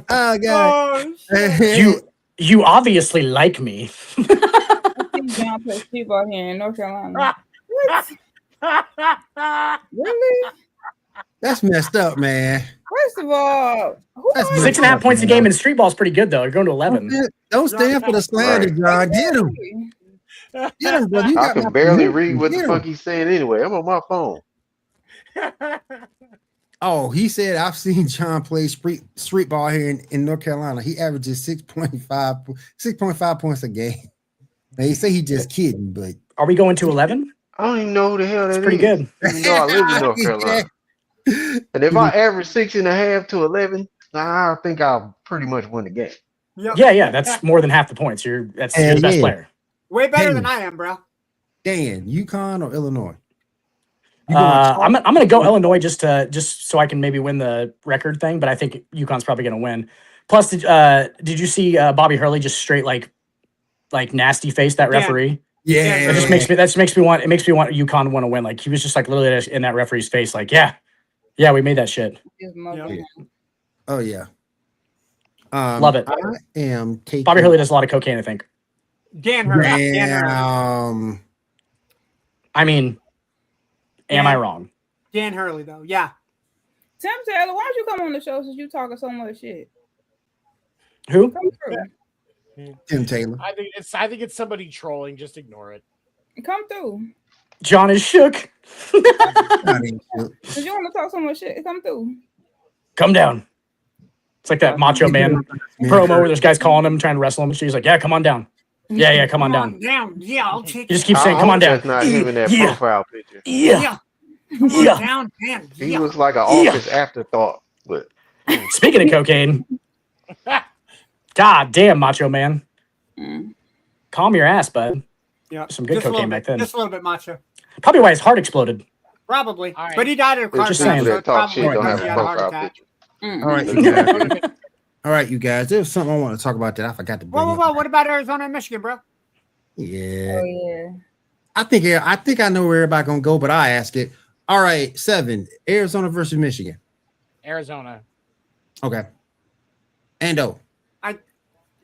Oh god. You obviously like me. I think John plays people here in North Carolina. Really? That's messed up, man. First of all, 6.5 points a game in street ball is pretty good, though. You're going to 11. Don't stand for the slander, John. Get him. Get him, brother. I can barely read what the fuck he's saying anyway. I'm on my phone. Oh, he said, I've seen John play street ball here in North Carolina. He averages 6.5 points a game. Now, he say he just kidding, but. Are we going to 11? I don't even know who the hell that is. Pretty good. Even though I live in North Carolina. And if I average 6.5 to 11, I think I'll pretty much win the game. Yep. Yeah. That's more than half the points. You're the best player. Way better than I am, bro. Dan, UConn or Illinois? I'm gonna go Illinois just so I can maybe win the record thing, but I think UConn's probably gonna win. Plus, did you see Bobby Hurley just straight like nasty face that referee? Yeah. It just makes me want UConn to want to win. Like he was just like literally in that referee's face, like yeah, we made that shit. Oh yeah. Love it. I am taking Bobby Hurley does a lot of cocaine, I think. Dan Hurley. I mean, am I wrong? Dan Hurley, though. Yeah. Tim Taylor, why don't you come on the show since you talking so much shit? Who? Come through. Tim Taylor. I think it's somebody trolling. Just ignore it. Come through. John is shook. Cause you want to talk so much shit. Come through. Come down. It's like that Macho Man promo where there's guys calling him, trying to wrestle him. She's like, yeah, come on down. Yeah, come on down. Yeah, I'll take You just keep saying, come on down. That's not him in that profile picture. Yeah. Down, man. He looks like an office afterthought. But speaking of cocaine, God damn, Macho Man. Calm your ass, bud. Yeah. Some good cocaine back then. Just a little bit macho. Probably why his heart exploded. Probably. Right. But he died of a car Just crash. saying. So talk shit probably don't have he a had a heart profile attack. picture. All right, you guys. All right, you guys. There's something I want to talk about that I forgot to bring up. Whoa. What about Arizona and Michigan, bro? Yeah. Oh yeah. I think I know where everybody gonna go, but I ask it. All right, 7. Arizona versus Michigan. Arizona. Okay. Ando.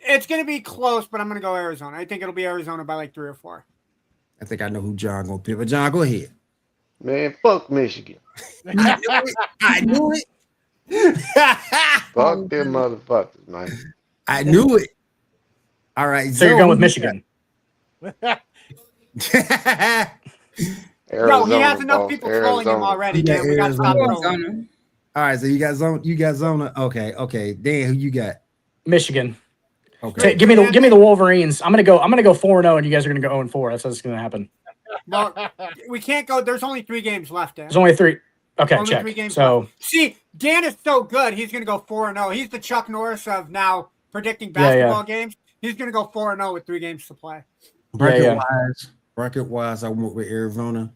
It's gonna be close, but I'm gonna go Arizona. I think it'll be Arizona by like 3 or 4. I think I know who John gonna pick, but John, go ahead. Man, fuck Michigan. I knew it. Fuck them motherfuckers, man. I knew it. All right. So you're going with Michigan. No, he has enough people trolling him already. Dan. We got to stop trolling. All right, so you got Zona. Okay. Dan, who you got? Michigan. Okay. Give me the Wolverines. I'm gonna go 4-0, and you guys are gonna go 0-4. That's what's gonna happen. Well, we can't go. There's only 3 games left, Dan. There's only 3. Okay, only check. 3 games so left. See, Dan is so good. He's gonna go 4-0. He's the Chuck Norris of now predicting basketball games. He's gonna go 4-0 with 3 games to play. Bracket wise, I went with Arizona.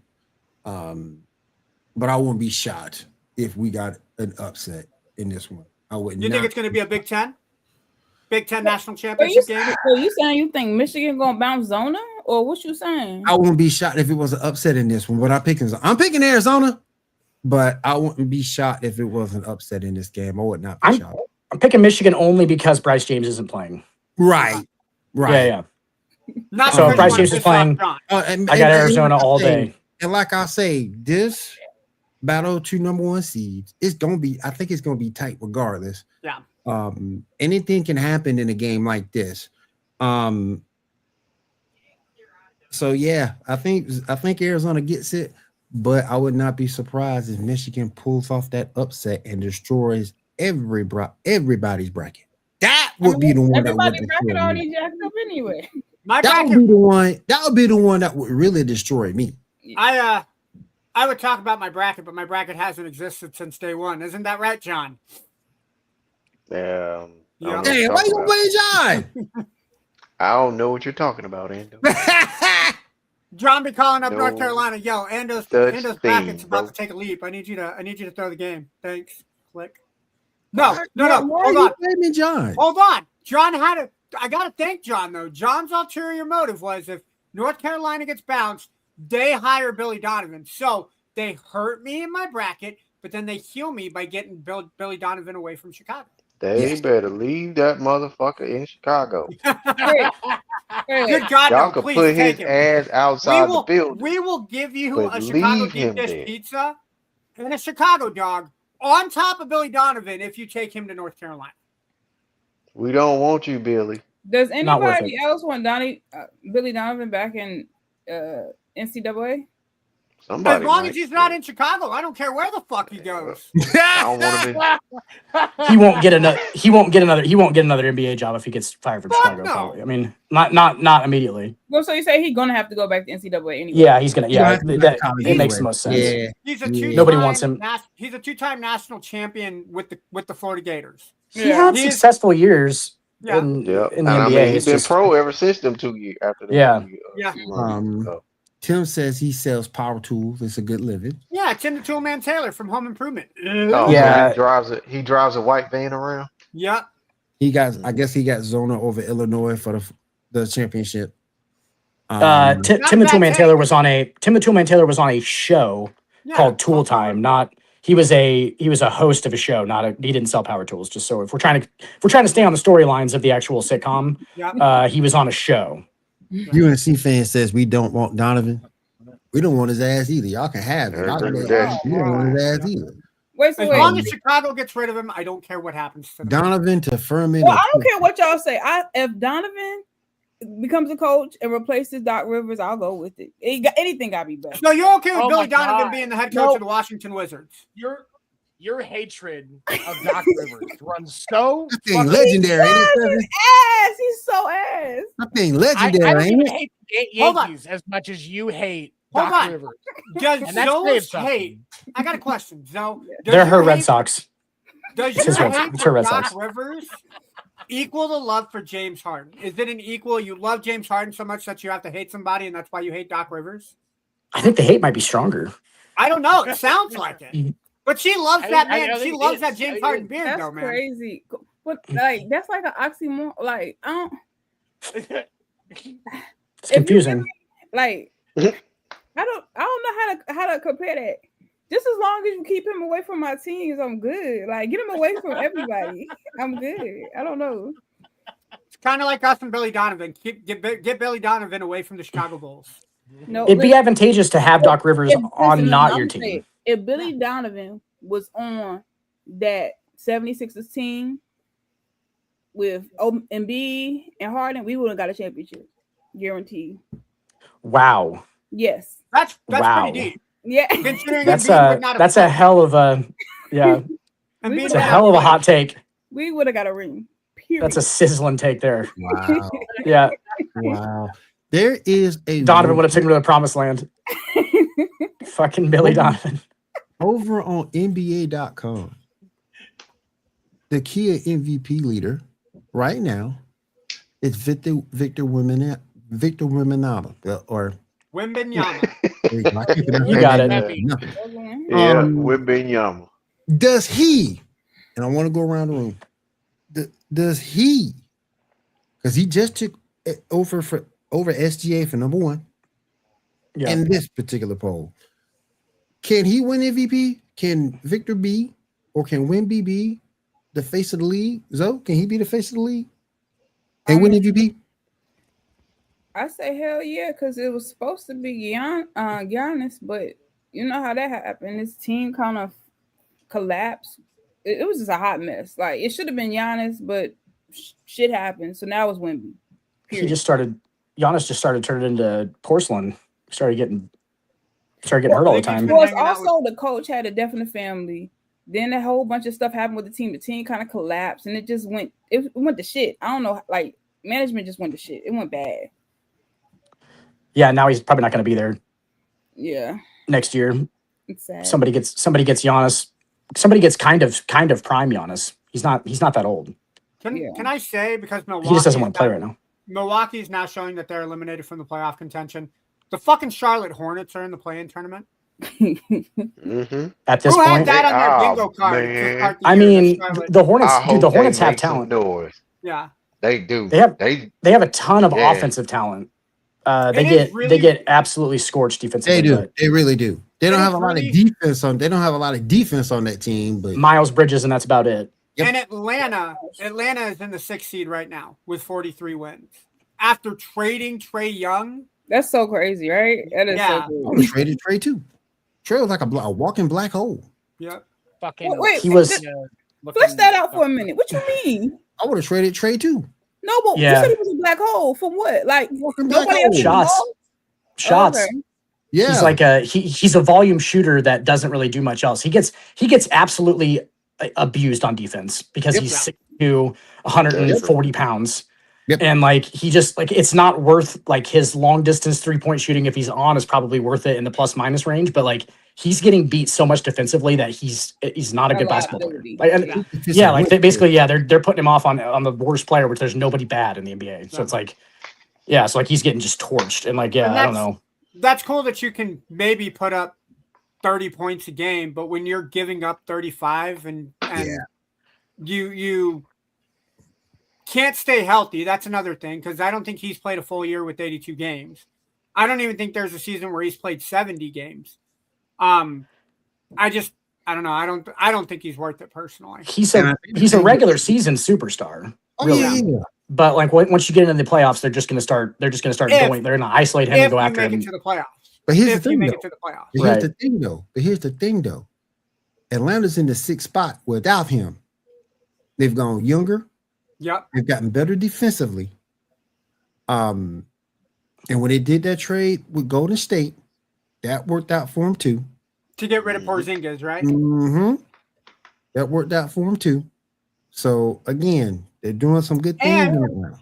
But I wouldn't be shocked if we got an upset in this one. I wouldn't. You think it's going to be a Big Ten? Big Ten national championship game? So you saying you think Michigan going to bounce Zona? Or what you saying? I wouldn't be shocked if it was an upset in this one. But I'm picking Arizona, but I wouldn't be shocked if it was an upset in this game. I would not be shocked. I'm picking Michigan only because Bryce James isn't playing. Right. Yeah. Not so if Bryce James is playing, I got Arizona all day. And like I say, this battle to number 1 seeds, it's gonna be. I think it's gonna be tight regardless. Yeah. Anything can happen in a game like this. So yeah, I think Arizona gets it, but I would not be surprised if Michigan pulls off that upset and destroys everybody's bracket. That would be the one that would bracket already jacked up anyway. That would be the one. That would be the one that would really destroy me. I would talk about my bracket, but my bracket hasn't existed since day one. Isn't that right, John? Yeah. Hey, why you play John? I don't know what you're talking about, Ando. John be calling up North Carolina. Yo, Ando's bracket's about to take a leap. I need you to throw the game. Thanks. Click. No. Hold on. Blaming John. Hold on. John I gotta thank John though. John's ulterior motive was if North Carolina gets bounced, they hire Billy Donovan. So they hurt me in my bracket, but then they heal me by getting Billy Donovan away from Chicago. They better leave that motherfucker in Chicago. Good God, y'all no, can please put his take him. ass outside the building. We will give you but a Chicago leave deep him dish there. pizza and a Chicago dog on top of Billy Donovan if you take him to North Carolina. We don't want you, Billy. Does anybody else want Billy Donovan back in NCAA? As long as he's not in Chicago, I don't care where the fuck he goes. I don't want to be. He won't get another NBA job if he gets fired from Chicago. No. Probably. I mean, not immediately. Well, so you say he's gonna have to go back to NCAA anyway? Yeah, he's gonna. Yeah, it makes the most sense. Yeah. He's a Nobody wants him. He's a 2-time national champion with the Florida Gators. He had successful years. Yeah. In the NBA, I mean, he's been pro ever since them 2 years after that. Yeah. Tim says he sells power tools. It's a good living. Yeah, Tim the Toolman Taylor from Home Improvement. Oh, yeah, he drives a white van around. Yep. I guess he got Zona over Illinois for the championship. Tim the Toolman Taylor was on a show called Tool Time. He was a host of a show. He didn't sell power tools. Just so if we're trying to stay on the storylines of the actual sitcom, he was on a show. UNC fan says we don't want Donovan. We don't want his ass either. Y'all can have it. We don't want his ass either. As long as Chicago gets rid of him, I don't care what happens to them. Donovan to Furman. Well, I don't care what y'all say. If Donovan becomes a coach and replaces Doc Rivers, I'll go with it. Anything got to be better. So you're okay with Billy Donovan being the head coach of the Washington Wizards? Your hatred of Doc Rivers runs so legendary. He's so ass. I think legendary. I don't even hate the Yankees as much as you hate Doc Rivers. Does Zoe's hate? I got a question, Zoe. They're her Red Sox. Does your hate for Doc Rivers equal the love for James Harden? Is it an equal? You love James Harden so much that you have to hate somebody, and that's why you hate Doc Rivers? I think the hate might be stronger. I don't know. It sounds like it. But she loves that man. She loves that James Harden beard, that's though, man. Crazy. But that's like an oxymoron. Like I don't. It's confusing. I don't know how to compare that. Just as long as you keep him away from my teams, I'm good. Like, get him away from everybody. I'm good. I don't know. It's kind of like us and Billy Donovan. Get Billy Donovan away from the Chicago Bulls. No, it'd be advantageous to have Doc Rivers on not your team. If Billy Donovan was on that 76ers team with Embiid and Harden, we would have got a championship. Guaranteed. Wow. Yes. That's pretty deep. Yeah. That's a hell of a it's a hell of a hot take. We would have got a ring. Period. That's a sizzling take there. Wow. Yeah. Wow. There is a Donovan would have taken him to the promised land. Fucking Billy Donovan. Over on NBA.com, the Kia MVP leader right now is Victor Wembanyama or Wembanyama. You got it. Yeah, Wembanyama. Does he? And I want to go around the room. Does he? Because he just took over SGA for number one in this particular poll. Can he win MVP? Can Victor be, or can Wemby be the face of the league? Zoe, can he be the face of the league and win MVP? I say hell yeah, because it was supposed to be Giannis, but you know how that happened. His team kind of collapsed. It was just a hot mess. Like, it should have been Giannis, but shit happened. So now it's Wemby. Giannis just started turning into porcelain. Started getting hurt all the time. Plus, also the coach had a death in the family. Then a whole bunch of stuff happened with the team. The team kind of collapsed, and it went to shit. I don't know, like, management just went to shit. It went bad. Yeah, now he's probably not going to be there. Yeah. Next year. It's sad. Somebody gets Giannis. Somebody gets kind of prime Giannis. He's not that old. Can I say, because Milwaukee, he just doesn't want to play right now. Milwaukee's now showing that they're eliminated from the playoff contention. The fucking Charlotte Hornets are in the play-in tournament. At this Who point, had that on their bingo card? I mean, the Hornets. Dude, the Hornets have talent. Yeah, they do. They have a ton of offensive talent. They get absolutely scorched defensively. They do. They really do. They don't have a lot of defense on. They don't have a lot of defense on that team. But Miles Bridges, and that's about it. Yep. And Atlanta is in the 6th seed right now with 43 wins after trading Trae Young. That's so crazy, right? That is so cool. I would have traded Trae too. Trae was like a walking black hole. Yep. Fucking. Wait, flesh that out for a minute. What you mean? I would have traded Trae too. No, but you said he was a black hole. From what? Like nobody else shots. Okay. Yeah, he's like he's a volume shooter that doesn't really do much else. He gets absolutely abused on defense because he's 6'2", 140 pounds. Yep. And like he just like it's not worth like his long distance 3-point shooting if he's on is probably worth it in the plus minus range, but like he's getting beat so much defensively that he's not a good basketball player. Like, they're putting him off on the worst player, which there's nobody bad in the NBA. So it's like, so like he's getting just torched and like I don't know. That's cool that you can maybe put up 30 points a game, but when you're giving up 35 and you can't stay healthy, that's another thing, because I don't think he's played a full year with 82 games. I don't even think there's a season where he's played 70 games. I don't know. I don't think he's worth it personally. He's a regular season superstar. Really. Yeah. But like once you get into the playoffs, they're just going to start going. They're going to isolate him and go after him. Make it to the playoffs. But here's the thing, Here's the thing, though. Atlanta's in the 6th spot without him. They've gone younger. Yep. They've gotten better defensively. And when they did that trade with Golden State, that worked out for them too. To get rid of Porzingis, right? Mm-hmm. That worked out for them too. So again, they're doing some good things right now.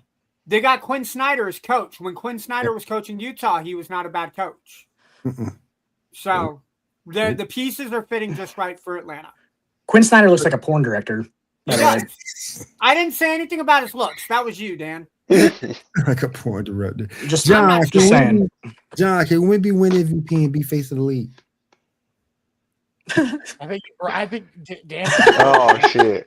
They got Quinn Snyder as coach. When Quinn Snyder was coaching Utah, he was not a bad coach. So the pieces are fitting just right for Atlanta. Quinn Snyder looks like a porn director. I didn't say anything about his looks. That was you, Dan. Like a porn director. John, can Wemby win MVP and be face of the league? I think Dan. Oh shit.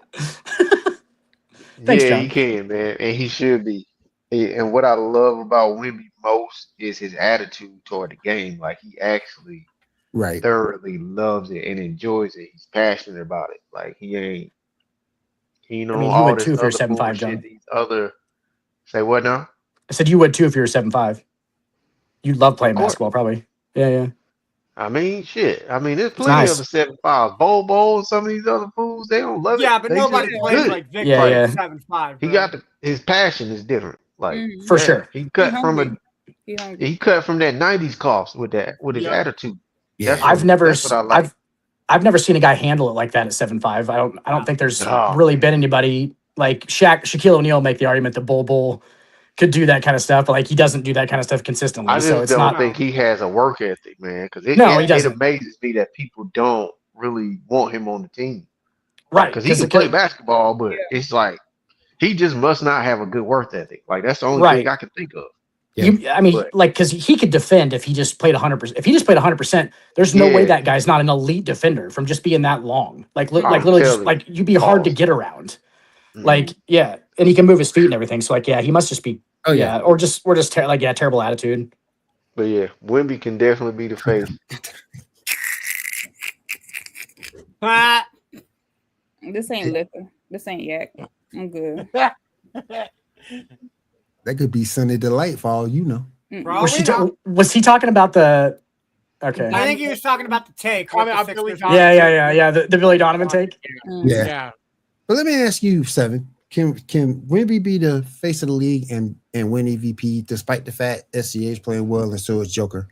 Thanks, yeah, John. he can, man, and he should be. And what I love about Wemby most is his attitude toward the game. Like he actually Right. thoroughly loves it and enjoys it. He's passionate about it. Like he ain't I mean, you all would this too if you're other 7'5", bullshit. John. These other say what now? I said you would too if you were 7'5". You'd love playing basketball, probably. Yeah. I mean, shit. I mean, there's It's plenty nice. of the 7'5". Bobo and some of these other fools, they don't love it. Yeah, but They nobody just plays good. like Victor Yeah, at yeah. 7'5". He got his passion is different. Like For damn, sure. he cut from hungry. He hungry. he cut from that 90s cloth with his attitude. Yeah. That's what I like. I've never seen a guy handle it like that at 7'5". I don't think there's No. really been anybody like Shaquille O'Neal make the argument that Bull could do that kind of stuff, but like he doesn't do that kind of stuff consistently. I just So it's don't not. think he has a work ethic, man. Because it No, he doesn't. amazes me that people don't really want him on the team. Right. Because he can play basketball, but it's like he just must not have a good work ethic. Like that's the only thing I can think of. Because he could defend if he just played 100%. If he just played 100%, there's no way that guy's not an elite defender from just being that long. Like literally, just like you'd be hard to get around. Like and he can move his feet and everything. So like he must just be or just terrible attitude. But yeah, Wemby can definitely be the face. This ain't liquor. This ain't yak. I'm good. That could be Sunday Delight for all you know. Was he talking about the? Okay. I think he was talking about the take. The Billy Donovan take. Yeah. But let me ask you, Seven. Can Wemby be the face of the league and win MVP despite the fact SCA is playing well and so is Joker?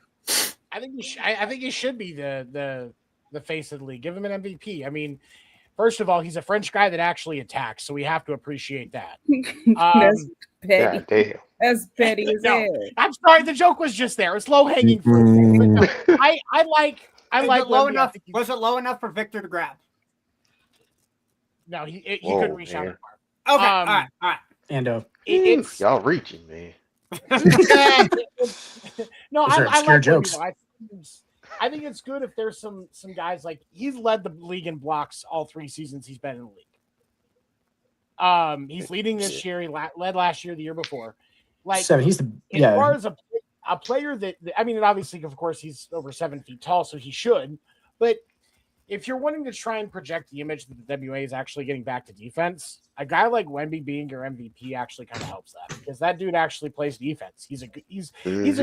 I think he should be the face of the league. Give him an MVP. I mean, first of all, he's a French guy that actually attacks, so we have to appreciate that. That's petty. God damn. That's petty as hell. I'm sorry, the joke was just there. It's low hanging fruit. No, I like low Wemby. enough. Was it low enough for Victor to grab? No, he couldn't reach out that far. Okay, all right. Ando. Y'all reaching, man. No, Those are I obscure like jokes. Wemby, I think it's good if there's some guys like he's led the league in blocks all 3 seasons he's been in the league. He's leading this year. He led last year, the year before. Like 7. He's as far as a player that I mean, obviously, of course, he's over 7 feet tall, so he should. But if you're wanting to try and project the image that the WA is actually getting back to defense, a guy like Wemby being your MVP actually kind of helps that because that dude actually plays defense. He's a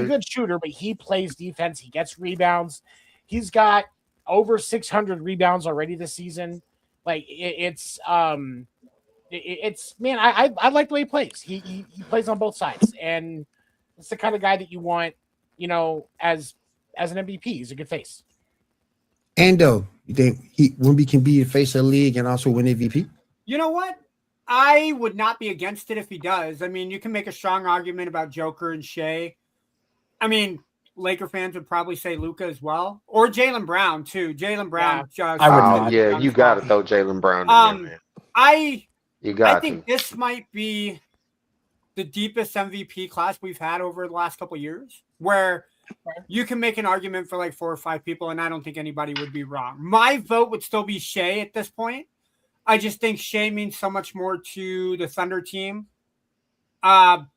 good shooter, but he plays defense. He gets rebounds. He's got over 600 rebounds already this season. Like it's man, I like the way he plays. He plays on both sides, and it's the kind of guy that you want, as an MVP. He's a good face. Ando, you think Wemby can be the face of the league and also win MVP? You know what? I would not be against it if he does. I mean, you can make a strong argument about Joker and Shea. I mean, Laker fans would probably say Luka as well, or Jaylen Brown too. Jaylen Brown. Yeah. You got to throw Jaylen Brown in there, man. I think this might be the deepest MVP class we've had over the last couple of years, where you can make an argument for like 4 or 5 people, and I don't think anybody would be wrong. My vote would still be Shea at this point. I just think Shea means so much more to the Thunder team. But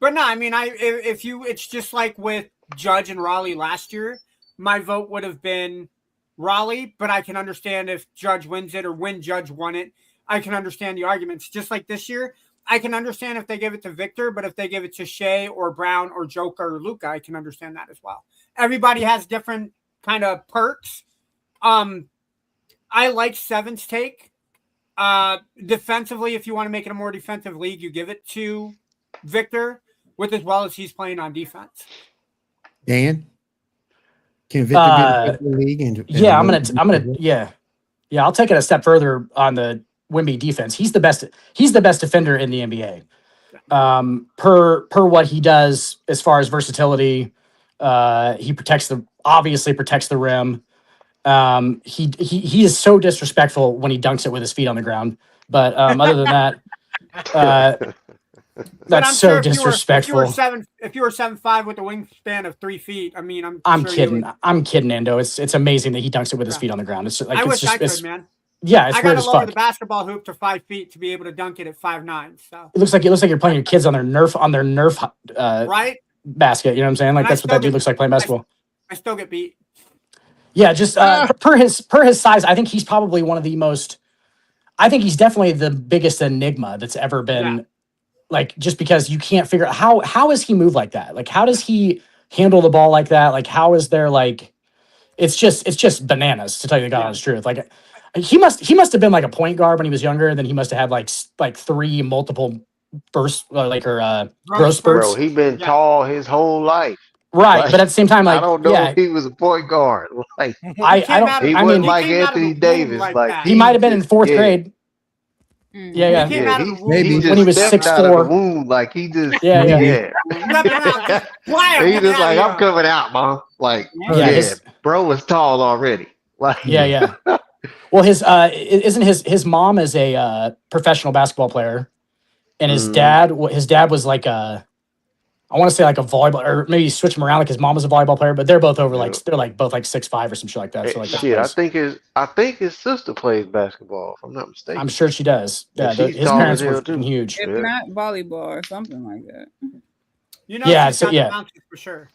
no, I mean, it's just like with Judge and Raleigh last year, my vote would have been Raleigh, but I can understand if Judge wins it or when Judge won it. I can understand the arguments. Just like this year, I can understand if they give it to Victor, but if they give it to Shea or Brown or Joker or Luka, I can understand that as well. Everybody has different kind of perks. I like Seven's take. Defensively, if you want to make it a more defensive league, you give it to Victor with as well as he's playing on defense. Dan, can Victor be the face of the league? I'll take it a step further on the Wemby defense. He's the best defender in the NBA. Per what he does as far as versatility, he obviously protects the rim. He is so disrespectful when he dunks it with his feet on the ground. But other than that, that's so disrespectful. If you were 7'5" with a wingspan of 3 feet, I mean, I'm kidding. I'm kidding, Ando. It's amazing that he dunks it with his feet on the ground. It's like I wish I could, man. Yeah, it's I weird gotta as lower fuck. the basketball hoop to 5 feet to be able to dunk it at 5'9". So It looks like you're playing your kids on their Nerf right basket. You know what I'm saying? Like And that's what that dude looks like playing basketball. I still get beat. Yeah, just per his size, I think he's probably one of the most. I think he's definitely the biggest enigma that's ever been. Like, just because you can't figure out how is he move like that? Like, how does he handle the ball like that? Like, how is there like? It's just bananas, to tell you the honest truth. Like, he must have been like a point guard when he was younger, and then he must have had like 3 multiple bursts growth spurts. Bro, he been tall his whole life. Right, Like, but at the same time, like, I don't know if he was a point guard. Like, I don't. He I wasn't mean, like Anthony Davis. Like he might have been in 4th grade. Yeah, He came out of the womb He just when he was stepped out of 6'4". the womb, like he just Yeah. He just like, I'm coming out, mom. Like, bro was tall already. Like, yeah. Well, his mom is a professional basketball player, and his dad was like I want to say like a volleyball, or maybe switch him around. Like his mom was a volleyball player, but they're both over they're both 6'5" or some shit like that. So like, shit, I think his sister plays basketball. If I'm not mistaken, I'm sure she does. Yeah, she's his tall parents as hell, were too. huge. If not volleyball or something like that. You know, Yeah, she's so got yeah. the bounces for sure.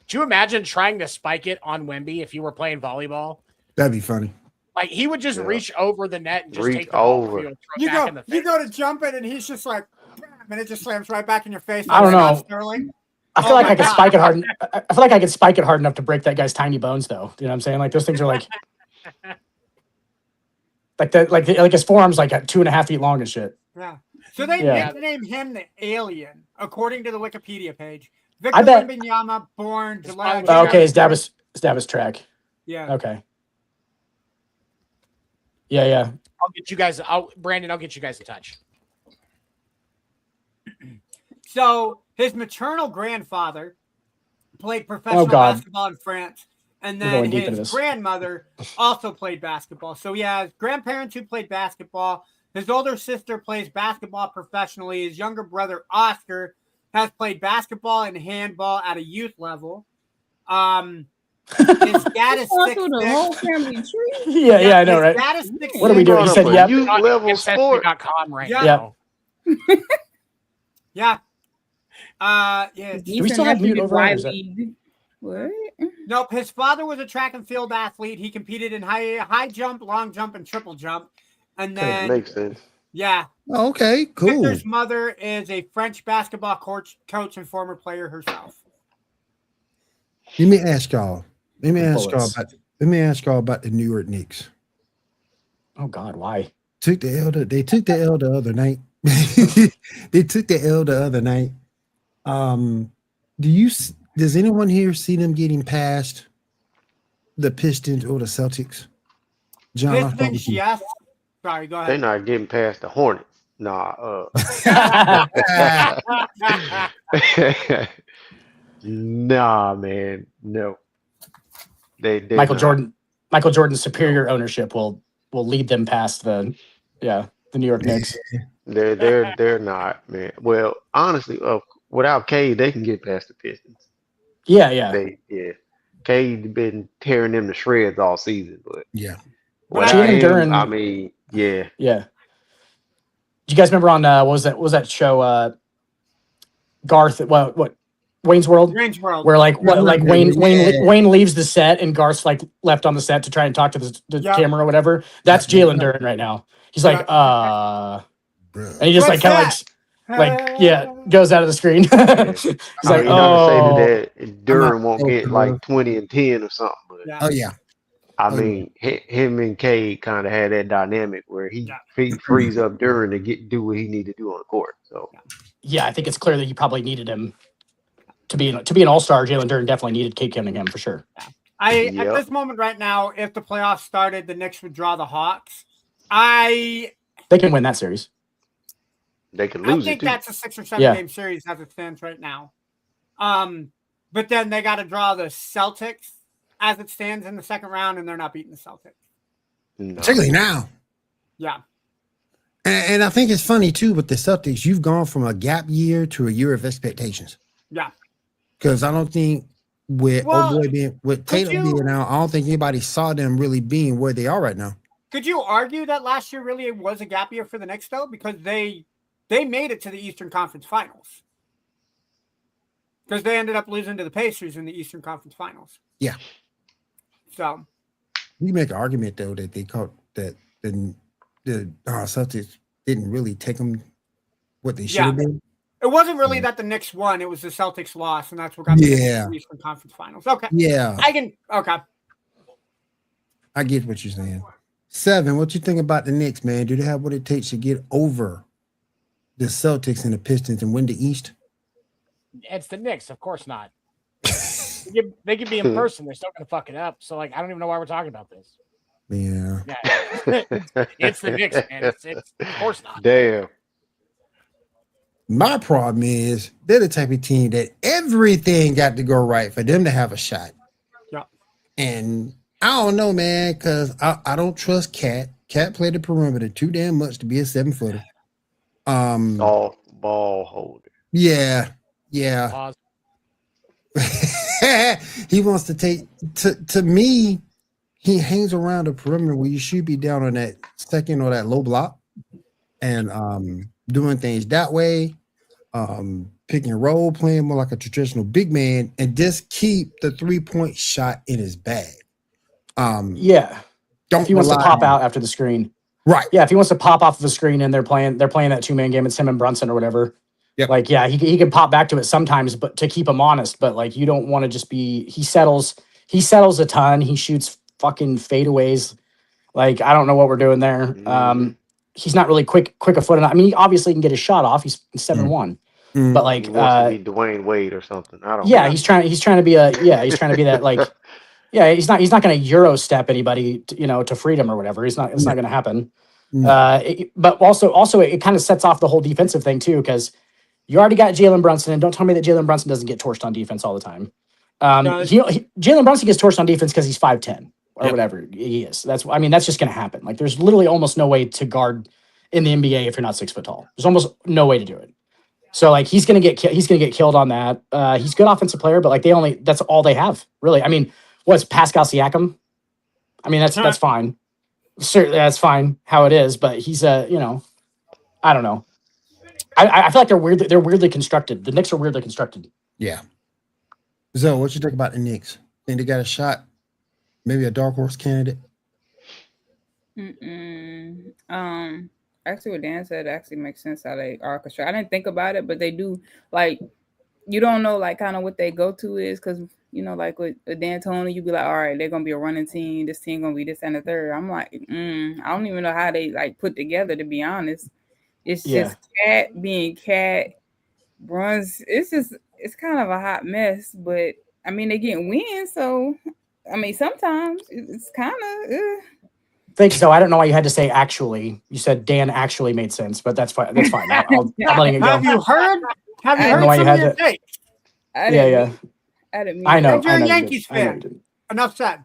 Do you imagine trying to spike it on Wemby if you were playing volleyball? That'd be funny. Like he would just reach over the net and just Reach take the ball over. from you and throw it back in the face. You go to jump it, and he's just like, and it just slams right back in your face. I don't Scott know. Sterling. I feel like I could spike it hard. I feel like I could spike it hard enough to break that guy's tiny bones, though. You know what I'm saying? Like those things are like that. Like his forearms like 2.5 feet long and shit. Yeah. So they nicknamed him the Alien, according to the Wikipedia page. Victor I bet- Wembanyama, born July. Oh, okay, his dad was track. Yeah. Okay. Yeah. I'll get you guys. Brandon, I'll get you guys in touch. So his maternal grandfather played professional basketball in France, and then his grandmother also played basketball. So he has grandparents who played basketball. His older sister plays basketball professionally. His younger brother Oscar has played basketball and handball at a youth level. His dad is 6'6". The whole family tree. Yeah, I know, right? Dad is 6'6". What are we doing? He said, "Yep." Youth level sport. Right Yeah. now. Yeah. Do we still have mute over? What? Nope. His father was a track and field athlete. He competed in high jump, long jump, and triple jump. And then Makes sense. Yeah. Oh, okay, cool. Victor's mother is a French basketball coach and former player herself. Let me ask y'all about the New York Knicks. Oh God, why? They took the L the other night. They took the L the other night. Does anyone here see them getting past the Pistons or the Celtics? John, I'll start with you. Yes. Sorry, go ahead. They're not getting past the Hornets. Nah. Nah, man. No. They Michael Jordan's superior ownership will lead them past the New York Knicks. They're not, man. Well, honestly, without Cade, they can get past the Pistons. Yeah. Cade been tearing them to shreds all season, but Jalen Duren. I mean, yeah. Did you guys remember on what was that show? Garth, what? Wayne's World. Where Wayne leaves the set and Garth's like left on the set to try and talk to the camera or whatever. That's Jalen Duren right now. He's like, and he just goes out of the screen. He's like, not to say that Duren won't get like 20 and 10 or something. But I mean, him and Cade kind of had that dynamic where he frees up Duren to do what he need to do on the court. So I think it's clear that you probably needed him to be an all-star. Jalen Duren definitely needed Cade Cunningham for sure. At this moment right now, if the playoffs started, the Knicks would draw the Hawks. They can win that series. They could lose. I think that's a 6 or 7 game series as it stands right now. But then they got to draw the Celtics as it stands in the second round, and they're not beating the Celtics. No. Particularly now. Yeah. And I think it's funny too with the Celtics. You've gone from a gap year to a year of expectations. Yeah. Because I don't think with Taylor being out, I don't think anybody saw them really being where they are right now. Could you argue that last year really was a gap year for the Knicks, though? Because they made it to the Eastern Conference Finals. Because they ended up losing to the Pacers in the Eastern Conference Finals. Yeah. So. You make an argument, though, that they caught that the Celtics didn't really take them what they should have been. It wasn't really that the Knicks won. It was the Celtics lost, and that's what got them to the Eastern Conference Finals. Okay. Yeah. Okay. I get what you're saying. 7, what you think about the Knicks, man? Do they have what it takes to get over the Celtics and the Pistons and win the East? It's the Knicks, of course not. They could be in person. They're still going to fuck it up. So, like, I don't even know why we're talking about this. Yeah. It's the Knicks, man. It's of course not. Damn. My problem is they're the type of team that everything got to go right for them to have a shot. Yeah. And I don't know, man, because I don't trust Cat. Cat played the perimeter too damn much to be a 7-footer. Ball holder. Yeah. He wants to take to me, he hangs around the perimeter where you should be down on that second or that low block and doing things that way, pick and roll, playing more like a traditional big man, and just keep the 3-point shot in his bag. Don't if he wants to pop out after the screen. Right. Yeah, if he wants to pop off the screen and they're playing that 2-man game, it's him and Brunson or whatever. Yep. Like, yeah, he can pop back to it sometimes, but to keep him honest. But like, you don't want to just be. He settles a ton. He shoots fucking fadeaways. Like, I don't know what we're doing there. He's not really quick of foot. I mean, he obviously can get his shot off. He's 7-1, but like, he wants to be Dwayne Wade or something. I don't. Yeah, he's trying to be that like. Yeah, he's not going to Euro step anybody, to freedom or whatever. It's not going to happen. But also it kind of sets off the whole defensive thing too, because you already got Jalen Brunson, and don't tell me that Jalen Brunson doesn't get torched on defense all the time. Jalen Brunson gets torched on defense because he's 5'10" or whatever he is. That's just going to happen. Like, there's literally almost no way to guard in the NBA if you're not 6 foot tall. There's almost no way to do it. So like, he's going to get killed on that. He's a good offensive player, but like, that's all they have really. I mean, what's Pascal Siakam? I mean, that's fine. Certainly, that's fine how it is. But he's I don't know. I feel like they're weirdly constructed. The Knicks are weirdly constructed. Yeah. So, what you think about the Knicks? Think they got a shot? Maybe a dark horse candidate? Actually, what Dan said actually makes sense how they are constructed. I didn't think about it, but they do. Like, you don't know like kind of what they go to is because. Like with D'Antoni, you'd be like, all right, they're going to be a running team. This team going to be this and the third. I'm like, I don't even know how they like put together, to be honest. It's just Cat being Cat. Bruns, it's kind of a hot mess, but I mean, they getting wins. So, I mean, sometimes it's kind of. Thank you. So I don't know why you had to say actually. You said Dan actually made sense, but that's fine. That's fine. I'm letting it go. Have you heard some of your takes? Yeah. I know. You're a Yankees fan. Enough said.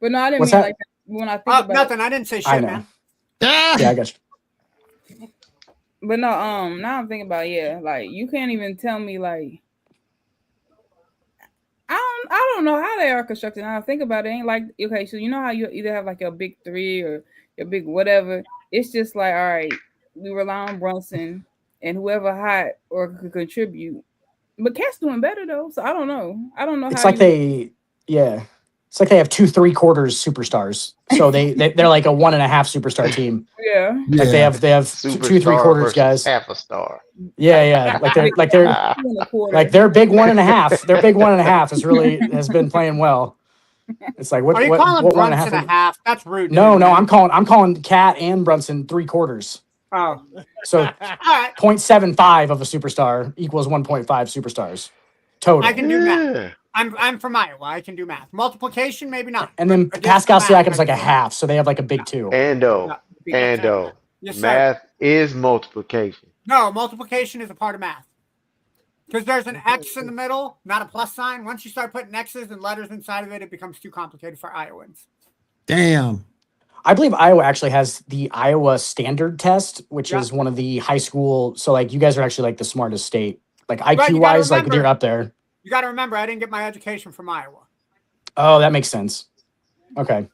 But no, I didn't mean that? Like that when I think about nothing. I didn't say shit, man. Yeah, I got you. But no, now I'm thinking about like you can't even tell me like I don't know how they are constructed. Now I think about it, ain't like okay, so you know how you either have like your big three or your big whatever. It's just like all right, we rely on Brunson and whoever hot or could contribute. But Cat's doing better though, so I don't know. It's like they have 2 3/4 superstars, so they're like a 1.5 superstar team. Yeah, like they have 2 3/4 guys, half a star. Yeah, like they're like their big 1.5. Their big 1.5 has been playing well. It's like what? Are you calling Brunson a half? That's rude. No, I'm calling Cat and Brunson 3/4. Oh, so 0.75 of a superstar equals 1.5 superstars total. I can do math. I'm from Iowa. I can do math. Multiplication, maybe not. And then Pascal Siakam's like a half, so they have like a big 2. Ando. Yes, math is multiplication. No, multiplication is a part of math. Because there's an X in the middle, not a plus sign. Once you start putting X's and letters inside of it, it becomes too complicated for Iowans. Damn. I believe Iowa actually has the Iowa standard test, which is one of the high school. So like you guys are actually like the smartest state, like IQ wise, like you're up there. You got to remember, I didn't get my education from Iowa. Oh, that makes sense. Okay.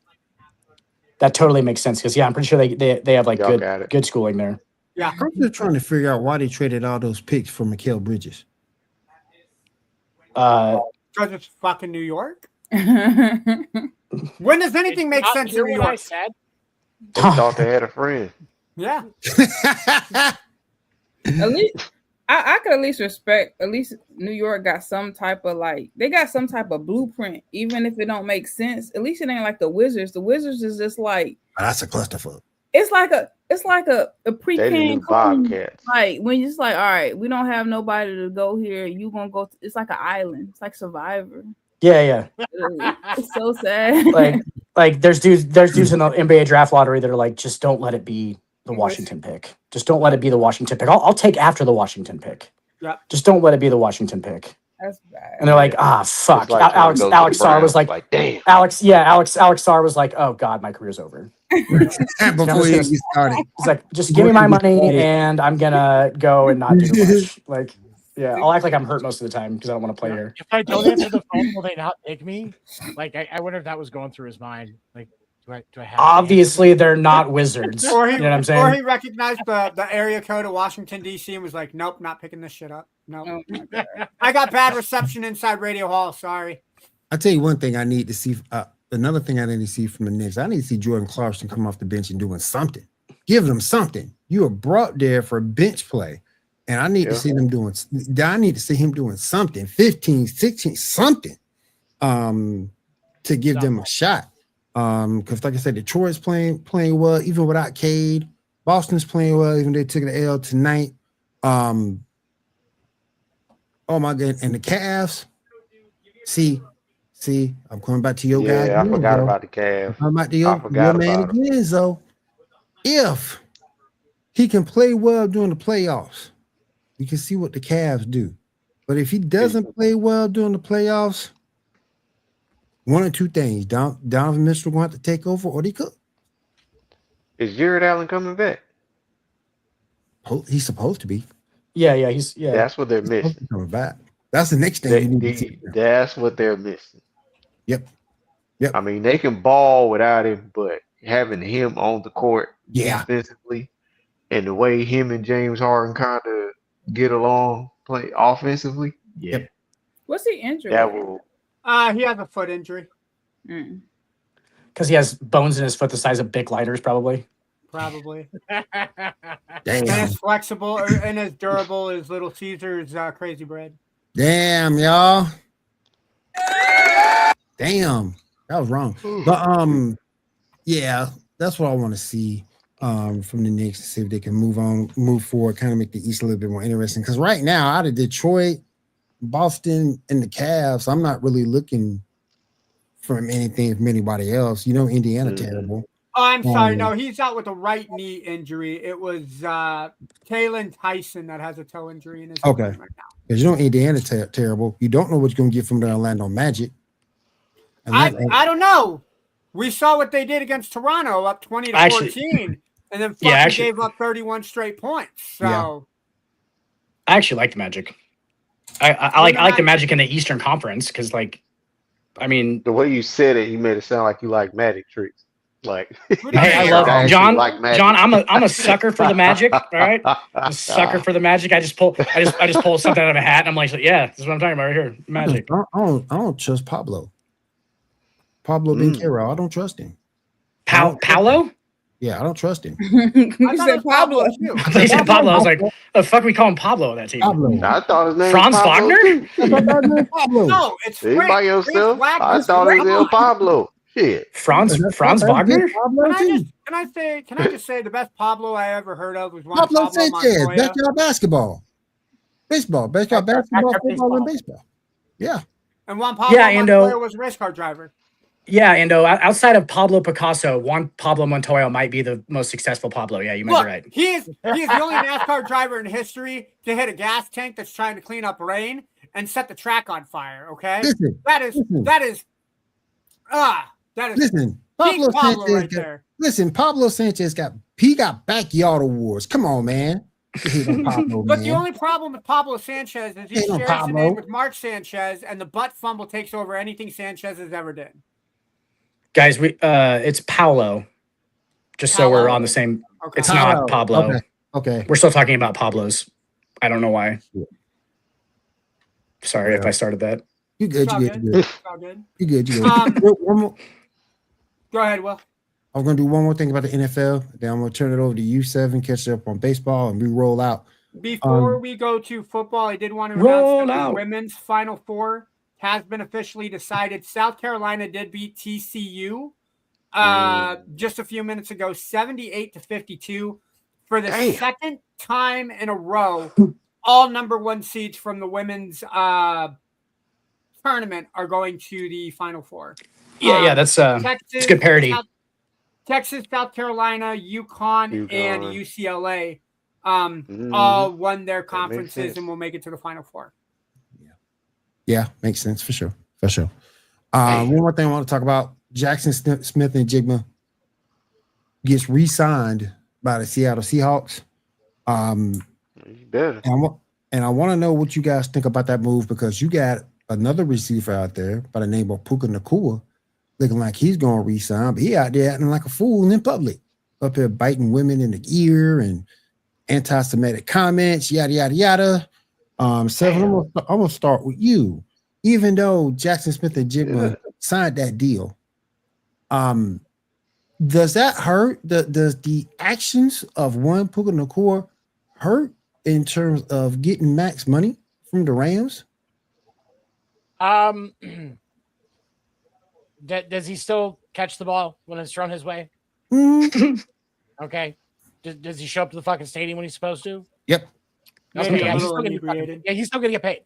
that totally makes sense because I'm pretty sure they have like good schooling there. Yeah, I'm still trying to figure out why they traded all those picks for Mikal Bridges. Because it's fucking New York. When does anything make sense in New York? I said? They thought they had a friend. Yeah. At least I could at least respect. At least New York got some type of they got some type of blueprint, even if it don't make sense. At least it ain't like the Wizards. The Wizards is just like that's a clusterfuck. It's like a pre-canned Bobcats. Like when you're just like, all right, we don't have nobody to go here. You gonna go? It's like an island. It's like Survivor. Yeah. It's so sad. Like there's dudes in the NBA draft lottery that are like, just don't let it be the Washington pick. Just don't let it be the Washington pick. I'll take after the Washington pick. Yeah. Just don't let it be the Washington pick. That's bad. And they're like, fuck. Like Alex Sarr was like, damn. Alex Sarr was like, oh God, my career's over. Before you started. He's like, just give me my money and I'm gonna go and not do much. Like, yeah, I'll act like I'm hurt most of the time because I don't want to play here. If I don't answer the phone, will they not take me? Like, I wonder if that was going through his mind. Like, do I have? Obviously, they're not wizards. Or he, you know what I'm saying? Or he recognized the area code of Washington D.C. and was like, "Nope, not picking this shit up. Nope. Oh I got bad reception inside Radio Hall. Sorry." I'll tell you one thing I need to see. Another thing I need to see from the Knicks. I need to see Jordan Clarkson come off the bench and doing something. Give them something. You are brought there for bench play. And I need to see them doing. I need to see him doing something, 15, 16, something, to give them a shot. Because like I said, Detroit's playing well, even without Cade. Boston's playing well, even they took the L tonight. Oh my God! And the Cavs. See, I'm coming back to your guy. Yeah, I forgot about the Cavs. I'm about to your man again, so if he can play well during the playoffs, you can see what the Cavs do. But if he doesn't play well during the playoffs, one or two things. Donovan Mitchell going to have to take over, or they could. Is Jared Allen coming back? He's supposed to be. Yeah. That's what they're missing. Coming back. That's the next thing you need to see. That's what they're missing. Yep. I mean, they can ball without him, but having him on the court defensively and the way him and James Harden kind of get along, play offensively. Yeah. Yep. What's he injured? That will. He has a foot injury. Because he has bones in his foot the size of big lighters, probably. Probably. Damn. And as flexible and as durable as Little Caesar's crazy bread. Damn, y'all. Damn. That was wrong. But yeah, that's what I want to see from the Knicks to see if they can move forward, kind of make the East a little bit more interesting. Because right now, out of Detroit, Boston, and the Cavs, I'm not really looking from anything from anybody else. You know, Indiana terrible. Oh, I'm sorry. No, he's out with a right knee injury. It was Kalen Tyson that has a toe injury in his knee right now. Because you know Indiana terrible. You don't know what you're going to get from the Orlando Magic. I don't know. We saw what they did against Toronto, up 20-14, and then gave up 31 straight points. So I actually like the Magic. I like the Magic in the Eastern Conference because, like, I mean, the way you said it, you made it sound like you like magic tricks. Like, hey, I love John. John, I'm a sucker for the Magic. All right, I'm a sucker for the Magic. I just pull something out of a hat, and I'm like, yeah, this is what I'm talking about right here, Magic. I don't trust Pablo Banchero. I don't trust him. Paolo? Yeah, I don't trust him. I said Pablo. They said Pablo. I was like, the fuck we call him Pablo on that team? Pablo. I thought his name Franz was Wagner? Pablo. No, it's See, by yourself. I thought it was El Pablo. Shit. Franz Wagner? Can I just say the best Pablo I ever heard of was Pablo Sanchez, backyard basketball. Backyard basketball, football, and baseball. Yeah. And Juan Pablo Montoya was a race car driver. Yeah, and outside of Pablo Picasso, Juan Pablo Montoya might be the most successful Pablo. Yeah, you might be right. He is the only NASCAR driver in history to hit a gas tank that's trying to clean up rain and set the track on fire. Okay, that is Pablo Sanchez got backyard awards. Come on, man. But the only problem with Pablo Sanchez is he shares the name with Mark Sanchez, and the butt fumble takes over anything Sanchez has ever done. Guys, it's Paolo. Just so we're on the same. Okay. It's not Pablo. Okay. We're still talking about Pablo's. I don't know why. Sorry if I started that. You good? It's all You good. good? It's all good. You good? You good? One more. Go ahead, Will. I'm gonna do one more thing about the NFL. Then I'm gonna turn it over to U7, catch up on baseball, and we roll out. Before we go to football, I did want to announce that the women's Final Four has been officially decided. South Carolina did beat TCU just a few minutes ago, 78-52. For the second time in a row, all number one seeds from the women's tournament are going to the Final Four. Yeah, that's it's good parity. Texas, South Carolina, UConn, and UCLA all won their conferences and will make it to the Final Four. Yeah, makes sense for sure. For sure. One more thing I want to talk about: Jackson Smith and Jigma gets re-signed by the Seattle Seahawks. And I want to know what you guys think about that move, because you got another receiver out there by the name of Puka Nacua looking like he's going to re-sign, but he out there acting like a fool in public, up here biting women in the ear and anti-Semitic comments, yada, yada, yada. Seven, I'm going to start with you. Even though Jackson Smith and Jigma signed that deal, does that hurt? Does the actions of one Puka Nacua hurt in terms of getting max money from the Rams? Does he still catch the ball when it's thrown his way? Okay. Does he show up to the fucking stadium when he's supposed to? Yep. Okay, yeah, he's still gonna get paid.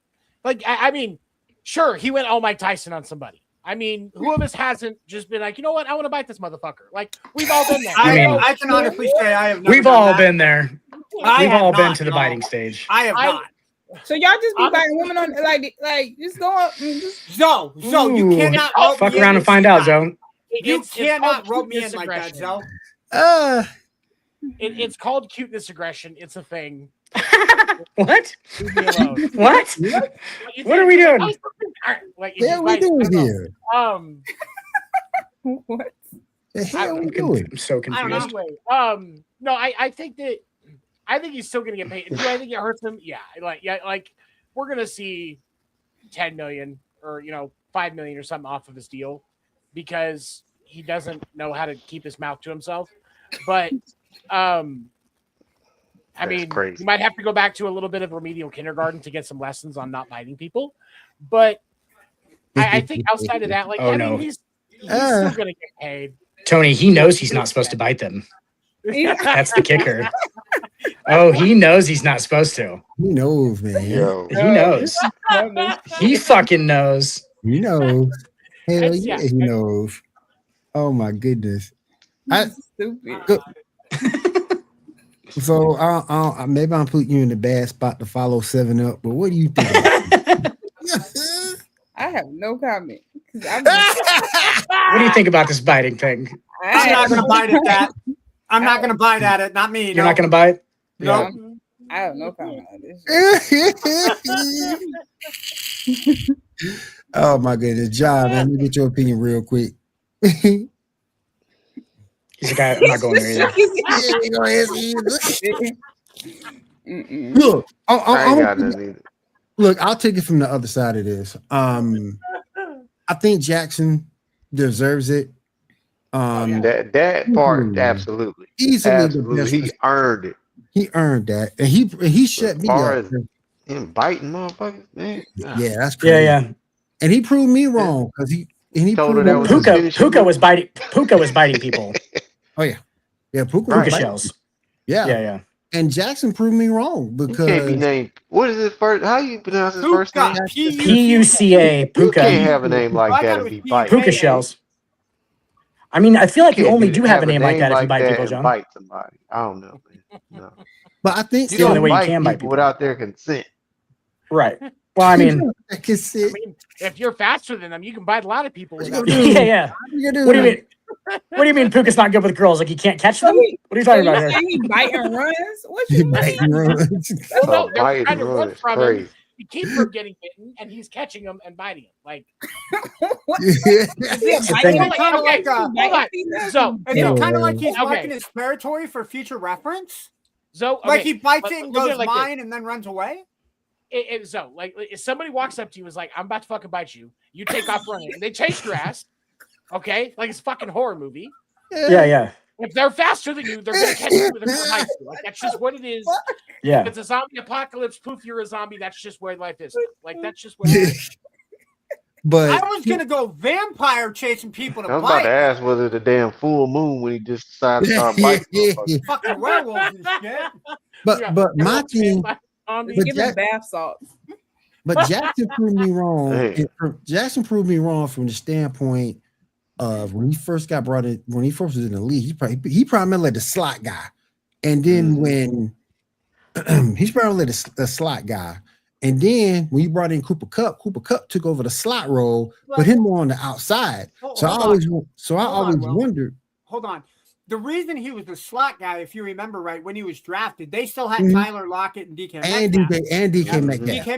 Like, I mean, sure, he went all Mike Tyson on somebody. I mean, who of us hasn't just been like, you know what, I want to bite this motherfucker? Like, we've all been there. I can honestly say I have. We've all been there. We've all been to the biting stage. I have not. So y'all just be biting women on like just go up and just Zoe, you cannot fuck around and find out, Zoe. You cannot rope me in like that, Zoe. It's called cuteness aggression. It's a thing. What? What? What are we doing? What are we doing here? What? The hell are we doing? I'm so confused. No, I think he's still gonna get paid. Do I think it hurts him? Yeah, like we're gonna see 10 million or 5 million or something off of this deal because he doesn't know how to keep his mouth to himself. But I mean, you might have to go back to a little bit of remedial kindergarten to get some lessons on not biting people. But I think outside of that, mean, he's still gonna get paid. Tony, he knows he's not supposed to bite them. That's the kicker. Oh, he knows he's not supposed to. He knows, man. He knows. He fucking knows. He knows. Hell yeah, he knows. Oh my goodness. Stupid. So maybe I'm putting you in the bad spot to follow 7-Up, but what do you think? I have no comment. What do you think about this biting thing? I'm not going to bite at that. I'm not going to bite at it. Not me. You're not going to bite? No. I have no comment on this. Oh my goodness, John, let me get your opinion real quick. He's a guy. I'm not going there either. Look, I'll take it from the other side of this. I think Jackson deserves it. That part, absolutely. Easily, he earned it. He earned that, and he shut me up. Him biting motherfuckers, man. Yeah, that's crazy. Yeah. And he proved me wrong because he told her that Puka was biting. Puka was biting people. Oh yeah, Puka shells. Yeah. And Jackson proved me wrong because he can't be named. What is his first? How you pronounce his first name? Puka. You can't have a name like that if he bites. Puka shells. I mean, I feel like you only do have a name like that if you bite people, John. Bite somebody. I don't know. No. But I think you don't bite people without their consent. Right. Well, I mean, if you're faster than them, you can bite a lot of people. Yeah. What do you mean? What do you mean Puka's not good with girls? Like he can't catch them? What are you talking about here? He bite and runs? What you bite and runs? They're trying to run from him keep from getting bitten, and he's catching them and biting them. Like, It's kind of like So it's kind of like he's marking his territory for future reference. So like he bites it and goes like mine and then runs away. So like if somebody walks up to you and is like, I'm about to fucking bite you, you take off running, and they chase your ass. Okay, like it's a fucking horror movie. Yeah. If they're faster than you, they're gonna catch you. They're gonna bite you. Like that's just what it is. Yeah. If it's a zombie apocalypse, poof, you're a zombie. That's just where life is. Like that's just what it is. But I was gonna go vampire chasing people to I was about to bite. ask whether the damn full moon when he just decided to start biting. Fucking werewolves and shit. But my team, give him bath salts. but Jackson proved me wrong. Jackson proved me wrong from the standpoint of when he first got brought in, when he first was in the league, he primarily the slot guy, and then when he's primarily the slot guy, and then when you brought in Cooper Kupp took over the slot role, but him more on the outside. So I always wondered. Hold on. The reason he was the slot guy, if you remember right, when he was drafted, they still had Tyler Lockett and DK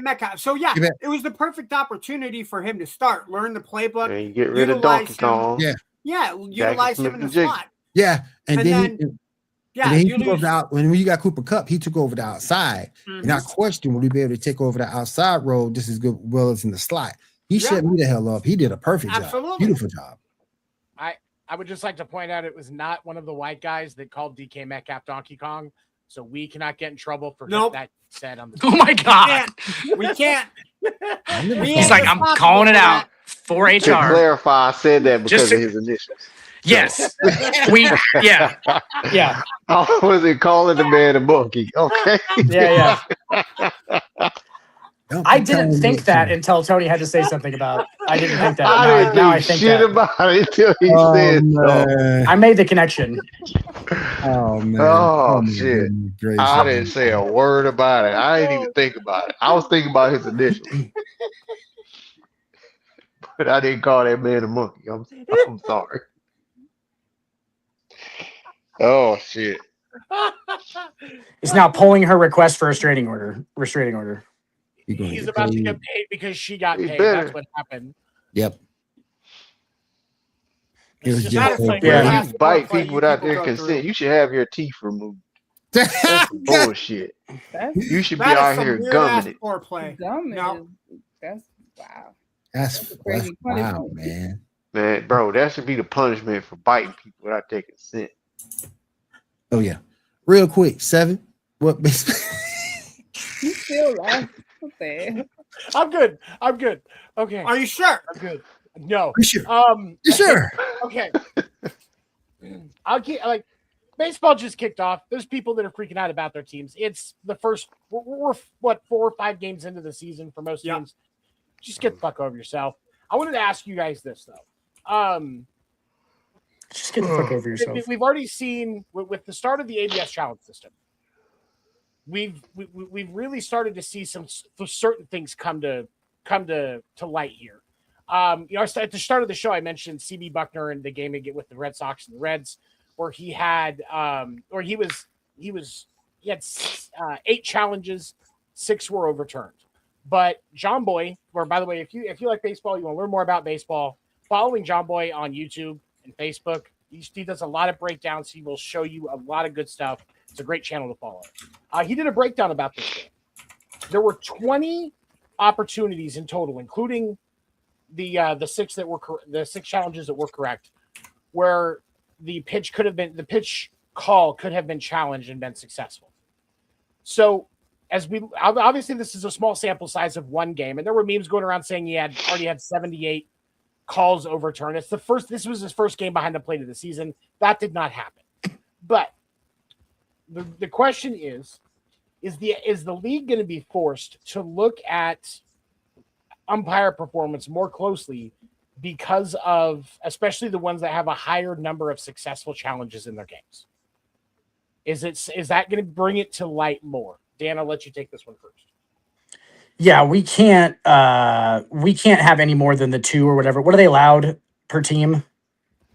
Metcalf. So yeah, it was the perfect opportunity for him to start, learn the playbook, and you get rid of Donkey Kong. Yeah, utilize him in the slot. Yeah, and then he took over out when you got Cooper Kupp, he took over the outside. And I question, will he be able to take over the outside role just as well as in the slot? He set me the hell up. He did a perfect job. Beautiful job. I would just like to point out it was not one of the white guys that called DK Metcalf Donkey Kong, so we cannot get in trouble for that said on the. Oh my god, we can't. He's like, I'm calling it out for HR. To clarify, I said that because of his initials. Yes, yeah. I wasn't calling the man a monkey. Okay. Yeah. I didn't think that until Tony had to say something about it. I didn't think that. I think shit about it until he said so. I made the connection. Oh man. Oh shit. I didn't say a word about it. I didn't even think about it. I was thinking about his initials. But I didn't call that man a monkey. I'm sorry. Oh shit. He's now pulling her request for a restraining order. He's about to get paid because she got paid. That's what happened. Yep. You bite people without their consent. You should have your teeth removed. That's some bullshit. You should be out here gumming it. That's wow. That's crazy. Wow, man. Man, bro, that should be the punishment for biting people without their consent. Oh yeah. Real quick, 7. What? You still laughing? I'm good. Okay. Are you sure? I'm good. No. You sure? You sure? Okay. I'll keep baseball just kicked off. There's people that are freaking out about their teams. It's the first we're 4 or 5 games into the season for most teams. Just get the fuck over yourself. I wanted to ask you guys this though. Just get the fuck over yourself. We've already seen with the start of the ABS challenge system. We've really started to see some certain things come to light here. At the start of the show, I mentioned CB Buckner and the game he get with the Red Sox and the Reds, where he had he had 8 challenges, 6 were overturned. But John Boy, or by the way, if you like baseball, you want to learn more about baseball, following John Boy on YouTube and Facebook. He does a lot of breakdowns. He will show you a lot of good stuff. It's a great channel to follow. He did a breakdown about this game. There were 20 opportunities in total, including the 6 that were the 6 challenges that were correct, where the pitch call could have been challenged and been successful. So, obviously this is a small sample size of one game, and there were memes going around saying he already had 78 calls overturned. This was his first game behind the plate of the season. That did not happen. But the question is the league going to be forced to look at umpire performance more closely because of especially the ones that have a higher number of successful challenges in their games? Is that going to bring it to light more? Dan, I'll let you take this one first. Yeah, we can't have any more than the 2 or whatever. What are they allowed per team?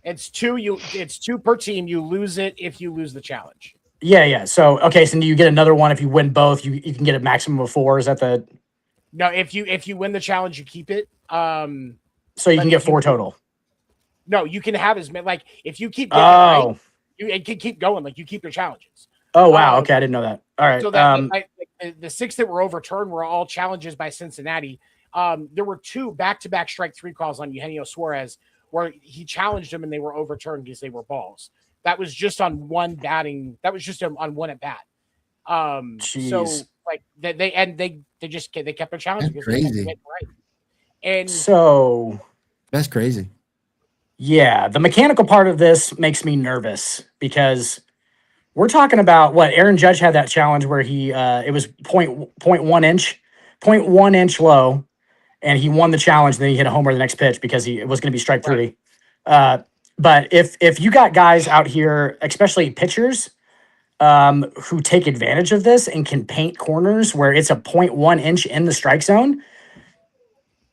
It's 2. It's 2 per team. You lose it if you lose the challenge. Yeah. So do you get another one if you win both? You can get a maximum of 4. Is that the? No, if you win the challenge, you keep it. So you can get 4 total. No, you can have as many. Like if you keep getting it right, it can keep going. Like you keep your challenges. Oh wow, okay, I didn't know that. All right. So that the 6 that were overturned were all challenges by Cincinnati. There were 2 back-to-back strike 3 calls on Eugenio Suarez where he challenged them and they were overturned because they were balls. That was just on one batting. That was just on one at bat. So like they kept their challenge because crazy. they kept it right. And so that's crazy. Yeah, the mechanical part of this makes me nervous because we're talking about what Aaron Judge had that challenge where he it was 0.1 inch low, and he won the challenge. And then he hit a homer the next pitch because it was going to be strike 3. But if you got guys out here, especially pitchers, who take advantage of this and can paint corners where it's a 0.1 inch in the strike zone,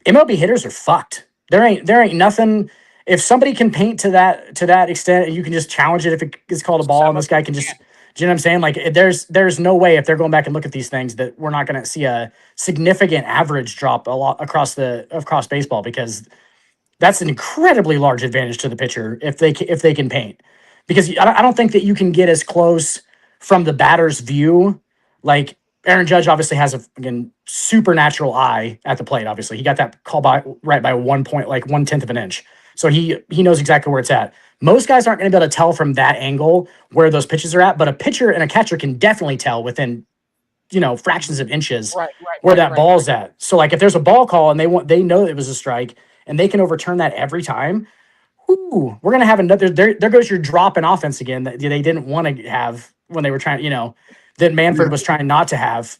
MLB hitters are fucked. There ain't nothing. If somebody can paint to that extent, and you can just challenge it if it gets called a ball, and this guy can just, do you know what I'm saying? Like there's no way if they're going back and look at these things that we're not going to see a significant average drop a lot across baseball, because that's an incredibly large advantage to the pitcher if they can paint, because I don't think that you can get as close from the batter's view. Like Aaron Judge obviously has a supernatural eye at the plate. Obviously, he got that call right by 1/10 of an inch. So he knows exactly where it's at. Most guys aren't going to be able to tell from that angle where those pitches are at, but a pitcher and a catcher can definitely tell within, fractions of inches where that ball's at. So like if there's a ball call and they know it was a strike and they can overturn that every time, we're going to have another, there goes your drop in offense again that they didn't want to have when they were trying, that Manfred was trying not to have.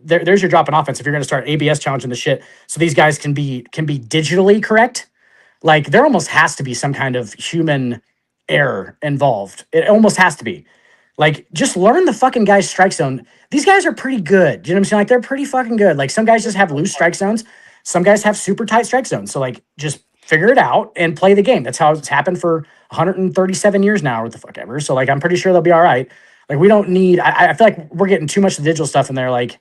There's your drop in offense if you're going to start ABS challenging the shit so these guys can be digitally correct. Like there almost has to be some kind of human error involved. It almost has to be. Like just learn the fucking guy's strike zone. These guys are pretty good. Do you know what I'm saying? Like they're pretty fucking good. Like some guys just have loose strike zones. Some guys have super tight strike zones. So like just figure it out and play the game. That's how it's happened for 137 years now, or what the fuck ever. So like I'm pretty sure they'll be all right. Like we don't need, I feel like we're getting too much of the digital stuff in there. Like,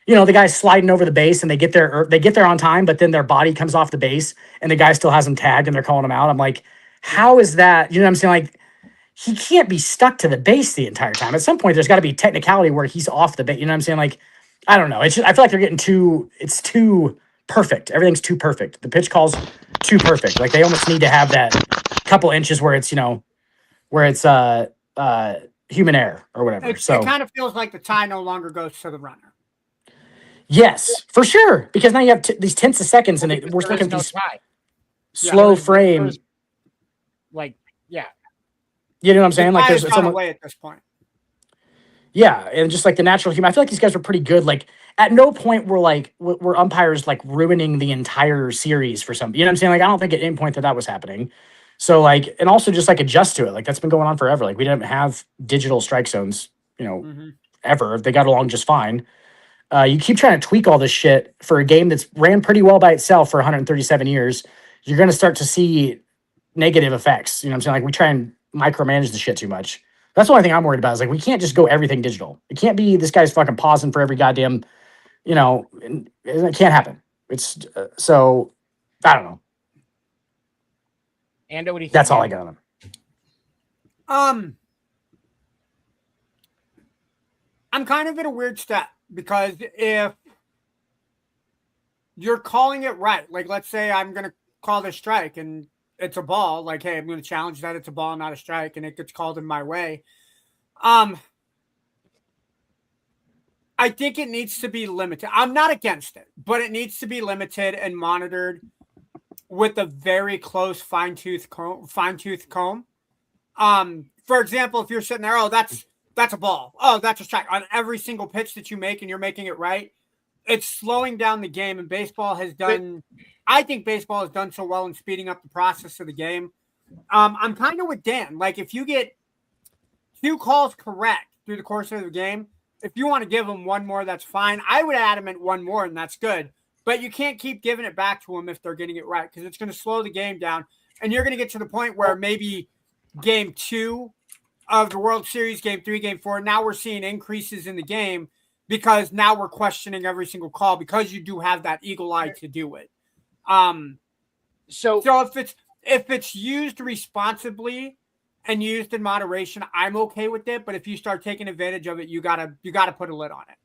the guy's sliding over the base and they get there on time, but then their body comes off the base and the guy still has them tagged and they're calling him out. I'm like, how is that? You know what I'm saying? Like he can't be stuck to the base the entire time. At some point, there's got to be technicality where he's off the base. You know what I'm saying? Like, I don't know. It's just, I feel like they're getting it's too perfect. Everything's too perfect. The pitch call's too perfect. Like they almost need to have that couple inches where it's, where it's human error or whatever. It kind of feels like the tie no longer goes to the runner. Yes, for sure. Because now you have these tenths of seconds, and we're looking at these slow frames. Like, yeah, you know what I'm saying? Like, it's on away at this point. Yeah, and just like the natural human, I feel like these guys were pretty good. Like, at no point were umpires like ruining the entire series for some. You know what I'm saying? Like, I don't think at any point that was happening. So like, and also just like adjust to it. Like that's been going on forever. Like we didn't have digital strike zones, ever. They got along just fine. You keep trying to tweak all this shit for a game that's ran pretty well by itself for 137 years. You're going to start to see negative effects. You know what I'm saying? Like we try and micromanage the shit too much. That's the only thing I'm worried about is like, we can't just go everything digital. It can't be this guy's fucking pausing for every goddamn, it can't happen. It's so I don't know. And what do you think? That's all I got on him. I'm kind of in a weird step because if you're calling it right, like let's say I'm going to call this strike and it's a ball, like, hey, I'm going to challenge that it's a ball, not a strike, and it gets called in my way. I think it needs to be limited. I'm not against it, but it needs to be limited and monitored with a very close fine-tooth comb. For example, if you're sitting there, oh, that's a ball. Oh, that's a strike. On every single pitch that you make and you're making it right, it's slowing down the game. And I think baseball has done so well in speeding up the process of the game. I'm kind of with Dan. Like if you get 2 calls correct through the course of the game, if you want to give them one more, that's fine. I would add them at one more, and that's good. But you can't keep giving it back to them if they're getting it right because it's going to slow the game down. And you're going to get to the point where maybe game 2 of the World Series, game 3, game 4, now we're seeing increases in the game because now we're questioning every single call because you do have that eagle eye to do it. So if it's used responsibly and used in moderation, I'm okay with it. But if you start taking advantage of it, you gotta put a lid on it.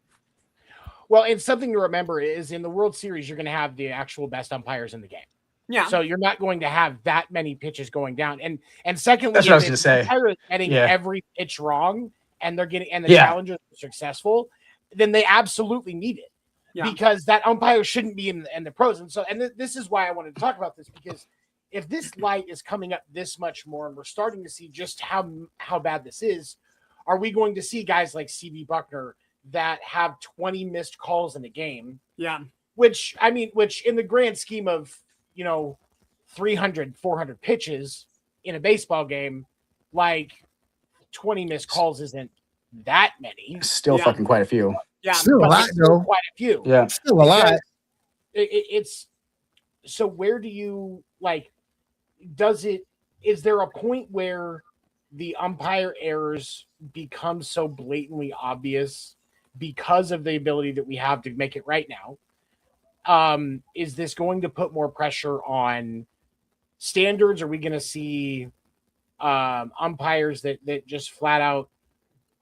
Well, and something to remember is in the World Series, you're going to have the actual best umpires in the game. Yeah. So you're not going to have that many pitches going down. And secondly, that's what I was going to say. Umpire is getting every pitch wrong, and they're getting the challengers are successful, then they absolutely need it because that umpire shouldn't be in the pros. And so, this is why I wanted to talk about this, because if this light is coming up this much more, and we're starting to see just how bad this is, are we going to see guys like CB Buckner that have 20 missed calls in a game? Yeah. Which in the grand scheme of, 300, 400 pitches in a baseball game, like 20 missed calls isn't that many. Still fucking quite a few. Yeah. Still a lot, though. Quite a few. Yeah. Still a lot. It's so where do you is there a point where the umpire errors become so blatantly obvious because of the ability that we have to make it right now? Is this going to put more pressure on standards? Are we going to see umpires that just flat out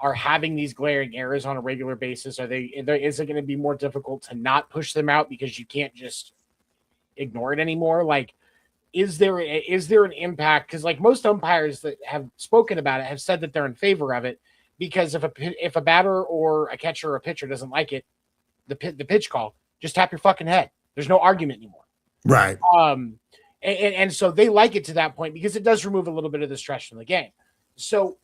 are having these glaring errors on a regular basis? Is it going to be more difficult to not push them out because you can't just ignore it anymore? Like, is there an impact? Because like most umpires that have spoken about it have said that they're in favor of it, because if a batter or a catcher or a pitcher doesn't like it, the pitch call, just tap your fucking head. There's no argument anymore. Right. And so they like it to that point because it does remove a little bit of the stress from the game. So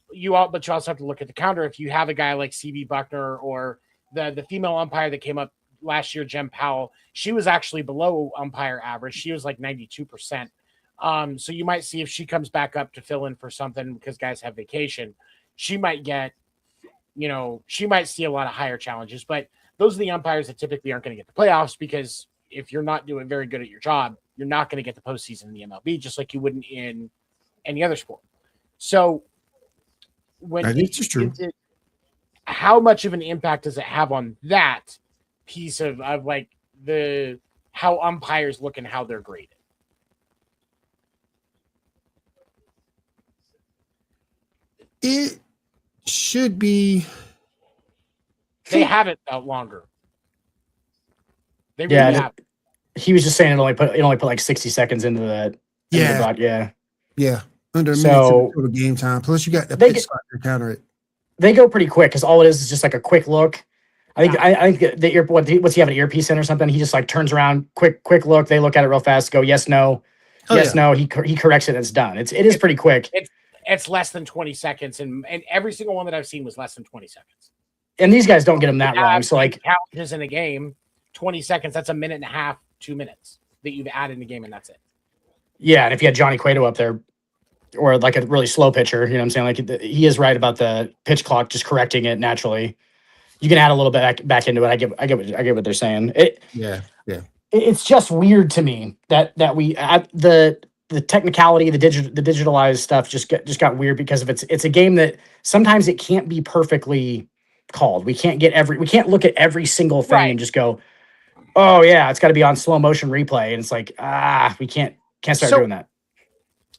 but you also have to look at the counter. If you have a guy like CB Buckner or the female umpire that came up last year, Jem Powell, she was actually below umpire average. She was like 92%. So you might see if she comes back up to fill in for something because guys have vacation, she might get, she might see a lot of higher challenges. But those are the umpires that typically aren't going to get the playoffs, because if you're not doing very good at your job, you're not going to get the postseason in the MLB, just like you wouldn't in any other sport. So it's true. How much of an impact does it have on that piece of like how umpires look and how they're graded? It should be. They have it out longer. They really have. He was just saying it only put like 60 seconds into the block. Yeah. Under a minute to game time. Plus, you got the pitch clock to counter it. They go pretty quick because all it is just like a quick look. I think the ear. What's he have an earpiece in or something? He just like turns around, quick look. They look at it real fast. Go yes, no, no. He corrects it. And it's done. It is pretty quick. It's less than 20 seconds, and every single one that I've seen was less than 20 seconds. And these guys don't get them that long. So like challenges in a game, 20 seconds. That's a minute and a half, 2 minutes that you've added in the game, and that's it. Yeah, and if you had Johnny Cueto up there, or like a really slow pitcher, you know what I'm saying? Like he is right about the pitch clock, just correcting it naturally. You can add a little bit back into it. I get what they're saying. It's just weird to me that we the technicality, the digitalized stuff just got weird because of it's a game that sometimes it can't be perfectly called. We can't look at every single thing and just go, oh yeah, it's got to be on slow motion replay, and it's like we can't start doing that.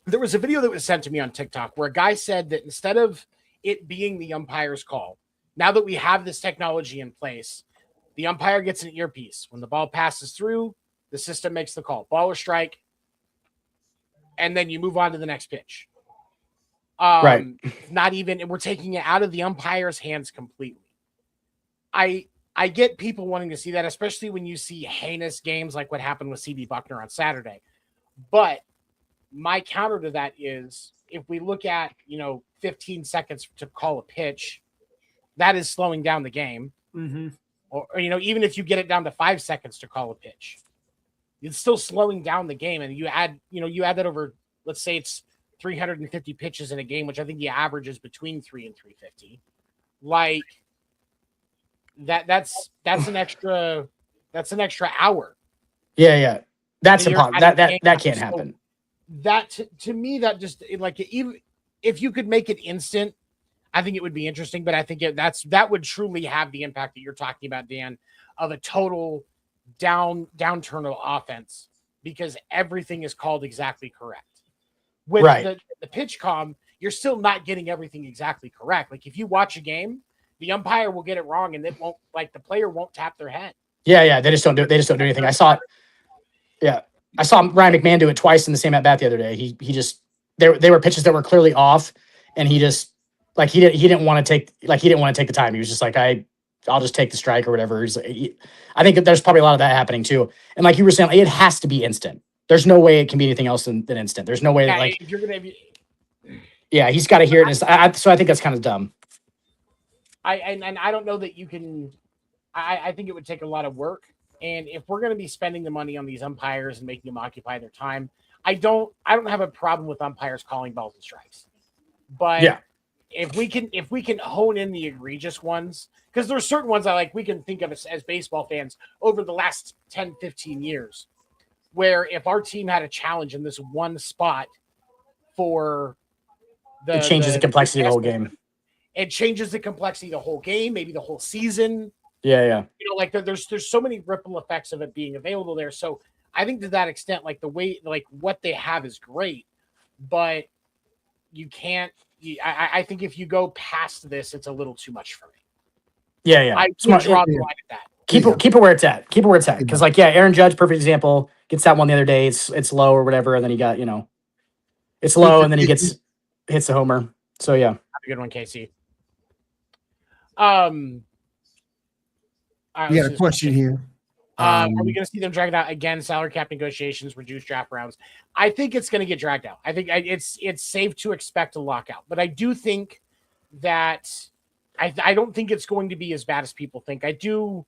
There was a video that was sent to me on TikTok where a guy said that instead of it being the umpire's call, now that we have this technology in place, the umpire gets an earpiece. When the ball passes through, the system makes the call, ball or strike, and then you move on to the next pitch. Right. Not even, we're taking it out of the umpire's hands completely. I get people wanting to see that, especially when you see heinous games like what happened with CB Buckner on Saturday. But my counter to that is, if we look at, 15 seconds to call a pitch, that is slowing down the game. Mm-hmm. Or, even if you get it down to 5 seconds to call a pitch, it's still slowing down the game. And you add that over, let's say it's 350 pitches in a game, which I think the average is between 3 and 350. Like that's an extra hour. Yeah. That's impossible. That can't happen. That to me, that just like, even if you could make it instant, I think it would be interesting, but I think that would truly have the impact that you're talking about, Dan, of a total downturn of offense because everything is called exactly correct. With the pitch comm, you're still not getting everything exactly correct. Like if you watch a game, the umpire will get it wrong, and it won't the player won't tap their head. Yeah. They just don't do anything. I saw it. Yeah, I saw Ryan McMahon do it twice in the same at bat the other day. He just they were pitches that were clearly off, and he just he didn't want to take the time. He was just like I'll just take the strike or whatever. I think that there's probably a lot of that happening too. And like you were saying, it has to be instant. There's no way it can be anything else than instant. There's no way that if you're gonna he's got to hear it. So I think that's kind of dumb. I don't know that you can. I think it would take a lot of work. And if we're going to be spending the money on these umpires and making them occupy their time, I don't have a problem with umpires calling balls and strikes. But if we can hone in the egregious ones, because there's certain ones we can think of as baseball fans over the last 10, 15 years, where if our team had a challenge in this one spot for it changes the complexity of the whole game. It changes the complexity of the whole game, maybe the whole season. Yeah. There's so many ripple effects of it being available there. So I think to that extent, the way what they have is great, but you can't. I think if you go past this, it's a little too much for me. Yeah. I would draw the line at that. Keep it where it's at. Keep it where it's at. Because Aaron Judge, perfect example, gets that one the other day. It's low or whatever, and then he got it's low, and then he hits the homer. So yeah, have a good one, Casey. We got a question here. Are we going to see them drag it out again? Salary cap negotiations, reduced draft rounds. I think it's going to get dragged out. I think it's safe to expect a lockout, but I do think that I don't think it's going to be as bad as people think. I do,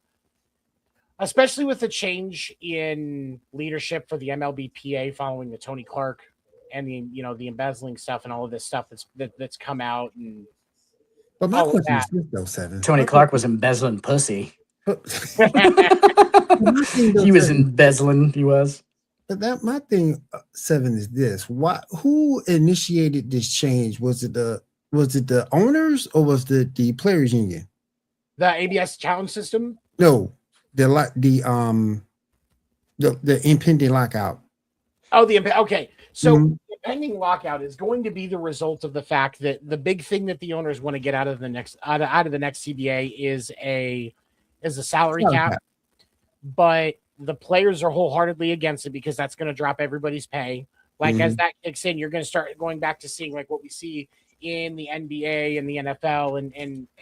especially with the change in leadership for the MLBPA following the Tony Clark and the embezzling stuff and all of this stuff that's come out and. But my question is this, though, Seven. Tony Clark was embezzling pussy. He was embezzling. He was. But my thing, Seven, is this: who initiated this change? Was it the owners or was it the players union? The ABS challenge system? No, the impending lockout. Oh, okay. So the pending lockout is going to be the result of the fact that the big thing that the owners want to get out of the next CBA is a salary cap. But the players are wholeheartly against it because that's going to drop everybody's pay. As that kicks in, you're going to start going back to seeing what we see in the NBA and the NFL and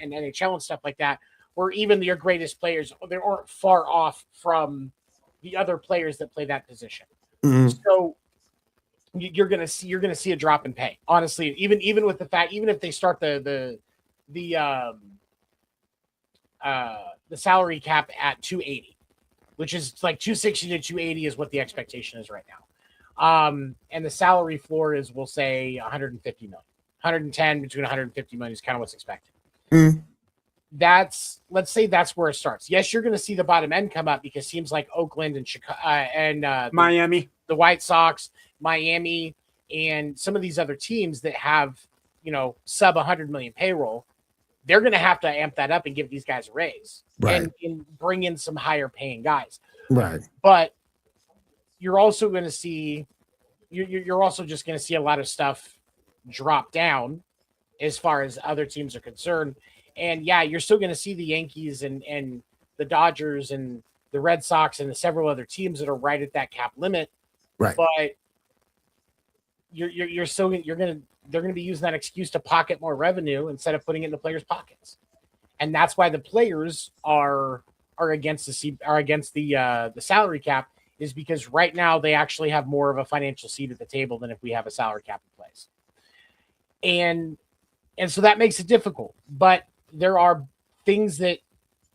NHL and stuff like that, where even your greatest players, they aren't far off from the other players that play that position. So you're going to see a drop in pay. Honestly, even with the fact, even if they start the salary cap at 280. Which is 260 to 280 is what the expectation is right now. And the salary floor is, we'll say, 150 million. 110 between 150 million is kind of what's expected. Let's say that's where it starts. Yes, you're going to see the bottom end come up because teams like Oakland and Chicago and Miami, the White Sox, Miami, and some of these other teams that have, sub 100 million payroll, they're going to have to amp that up and give these guys a raise and bring in some higher paying guys. Right. But you're also going to see, you're also just going to see a lot of stuff drop down as far as other teams are concerned. And yeah, you're still going to see the Yankees and the Dodgers and the Red Sox and the several other teams that are right at that cap limit. Right. But they're going to be using that excuse to pocket more revenue instead of putting it in the players' pockets. And that's why the players are against the salary cap, is because right now they actually have more of a financial seat at the table than if we have a salary cap in place. And so that makes it difficult, but there are things that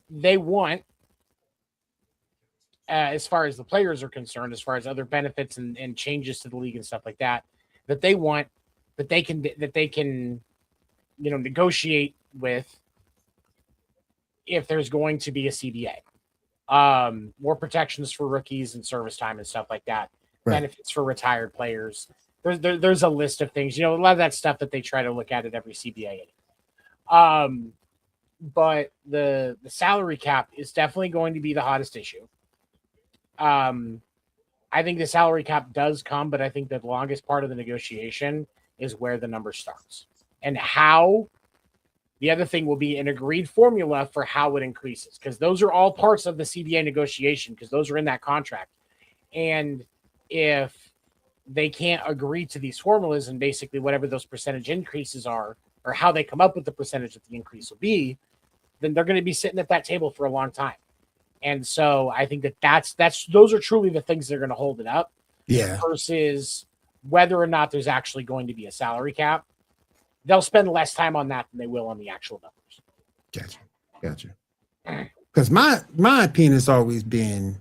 they want as far as the players are concerned, as far as other benefits and changes to the league and stuff like that, that they want, that they can negotiate with if there's going to be a CBA. More protections for rookies and service time and stuff like that. Right. Benefits for retired players. There's a list of things, a lot of that stuff that they try to look at every CBA. But the salary cap is definitely going to be the hottest issue. I think the salary cap does come, but I think the longest part of the negotiation is where the number starts. And how, the other thing will be an agreed formula for how it increases, because those are all parts of the CBA negotiation, because those are in that contract. And if they can't agree to these formulas and basically whatever those percentage increases are, or how they come up with the percentage that the increase will be, then they're going to be sitting at that table for a long time. And so I think that's those are truly the things that are going to hold it up. Yeah. Versus whether or not there's actually going to be a salary cap. They'll spend less time on that than they will on the actual numbers. Gotcha. Because my opinion has always been,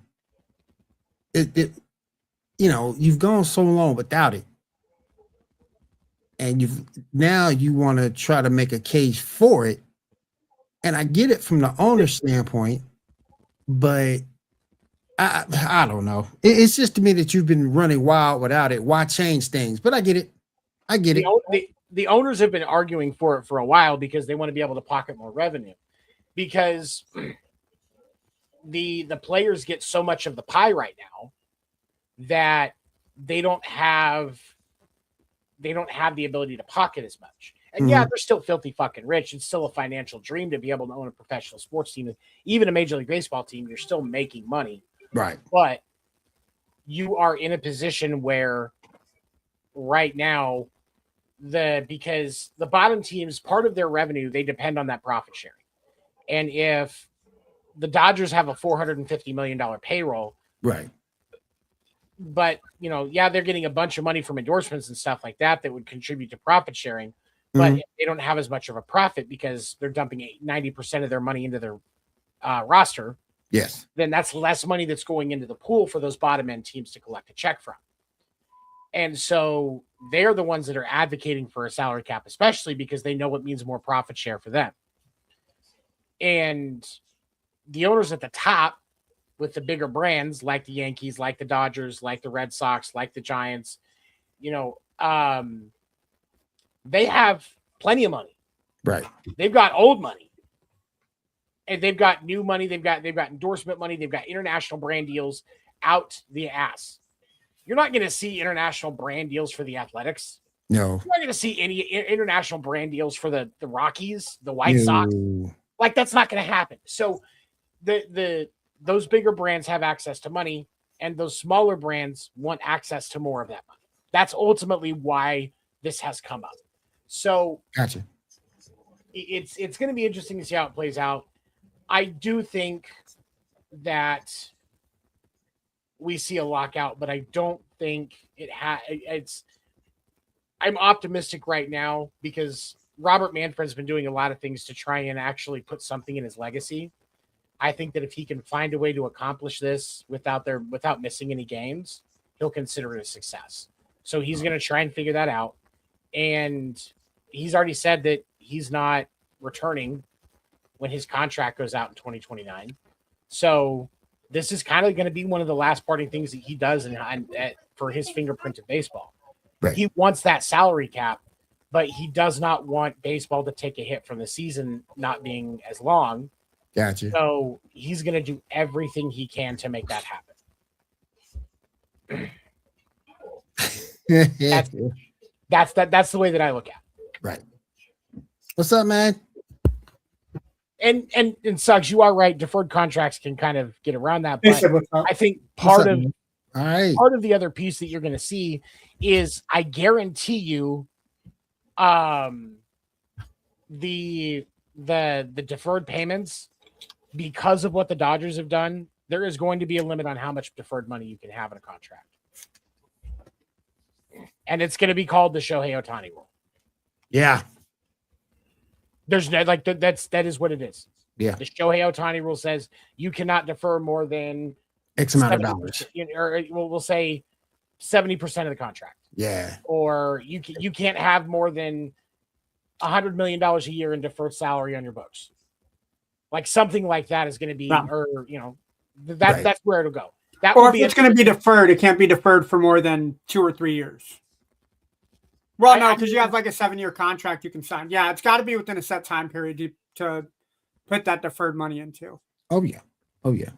it you've gone so long without it, and you want to try to make a case for it. And I get it from the owner's standpoint, but I don't know. It's just to me that you've been running wild without it. Why change things? But I get it. The owners have been arguing for it for a while because they want to be able to pocket more revenue, because the players get so much of the pie right now that they don't have the ability to pocket as much. And yeah, they're still filthy fucking rich. It's still a financial dream to be able to own a professional sports team. Even a Major League Baseball team, you're still making money. Right. But you are in a position where right now, because the bottom teams, part of their revenue, they depend on that profit sharing. And if the Dodgers have a $450 million payroll, right, but they're getting a bunch of money from endorsements and stuff like that would contribute to profit sharing, but they don't have as much of a profit because they're dumping 90% of their money into their roster. Yes. Then that's less money that's going into the pool for those bottom end teams to collect a check from. And so they're the ones that are advocating for a salary cap, especially because they know it means more profit share for them. And the owners at the top with the bigger brands like the Yankees, like the Dodgers, like the Red Sox, like the Giants, they have plenty of money. Right. They've got old money. And they've got new money. They've got endorsement money. They've got international brand deals out the ass. You're not going to see international brand deals for the Athletics. No. You're not going to see any international brand deals for the Rockies, the White Sox. Like, that's not going to happen. So those bigger brands have access to money, and those smaller brands want access to more of that money. That's ultimately why this has come up. So gotcha. It's going to be interesting to see how it plays out. I do think that we see a lockout, but I don't think I'm optimistic right now because Robert Manfred's been doing a lot of things to try and actually put something in his legacy. I think that if he can find a way to accomplish this without missing any games, he'll consider it a success. So he's going to try and figure that out. And he's already said that he's not returning when his contract goes out in 2029. So this is kind of going to be one of the last parting things that he does for his fingerprint of baseball. Right. He wants that salary cap, but he does not want baseball to take a hit from the season not being as long. Gotcha. So he's going to do everything he can to make that happen. That's the way that I look at it. Right. What's up, man? And Suggs, you are right. Deferred contracts can kind of get around that. But I think part of the other piece that you're going to see is, I guarantee you, the deferred payments, because of what the Dodgers have done, there is going to be a limit on how much deferred money you can have in a contract. And it's going to be called the Shohei Ohtani rule. Yeah. There's no, that is what it is. Yeah. The Shohei Ohtani rule says you cannot defer more than X amount of dollars. Or we'll say 70% of the contract. Yeah. Or you can't have more than $100 million a year in deferred salary on your books. Like something like that is going to be, that's where it'll go. Or if it's going to be deferred, it can't be deferred for more than 2 or 3 years. Well, no, because you have like a 7-year contract you can sign. Yeah, it's got to be within a set time period to put that deferred money into. Oh, yeah. Oh, yeah.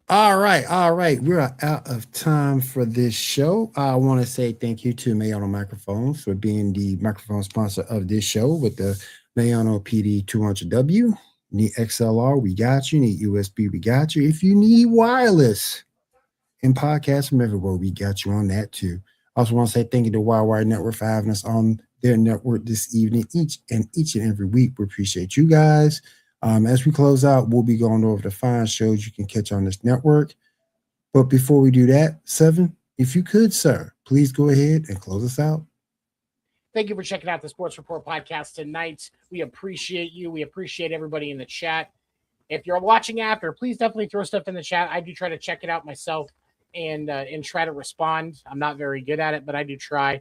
All right. We're out of time for this show. I want to say thank you to Maono Microphones for being the microphone sponsor of this show with the Maono PD 200W. Need XLR, we got you. Need USB, we got you. If you need wireless and podcasts from everywhere, we got you on that too. I also want to say thank you to Wire Network for having us on their network this evening, each and every week. We appreciate you guys. As we close out, we'll be going over the fine shows you can catch on this network. But before we do that, Seven, if you could, sir, please go ahead and close us out. Thank you for checking out the Sports Report podcast tonight. We appreciate you. We appreciate everybody in the chat. If you're watching after, please definitely throw stuff in the chat. I do try to check it out myself and try to respond. I'm not very good at it, but I do try.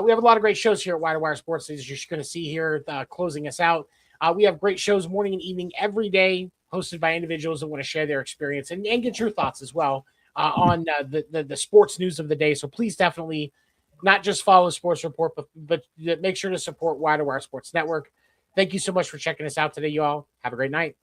We have a lot of great shows here at Wire to Wire Sports, as you're going to see here, closing us out. We have great shows morning and evening every day, hosted by individuals that want to share their experience and get your thoughts as well on the sports news of the day. So please definitely not just follow Sports Report, but make sure to support Wire to Wire Sports Network. Thank you so much for checking us out today, you all. Have a great night.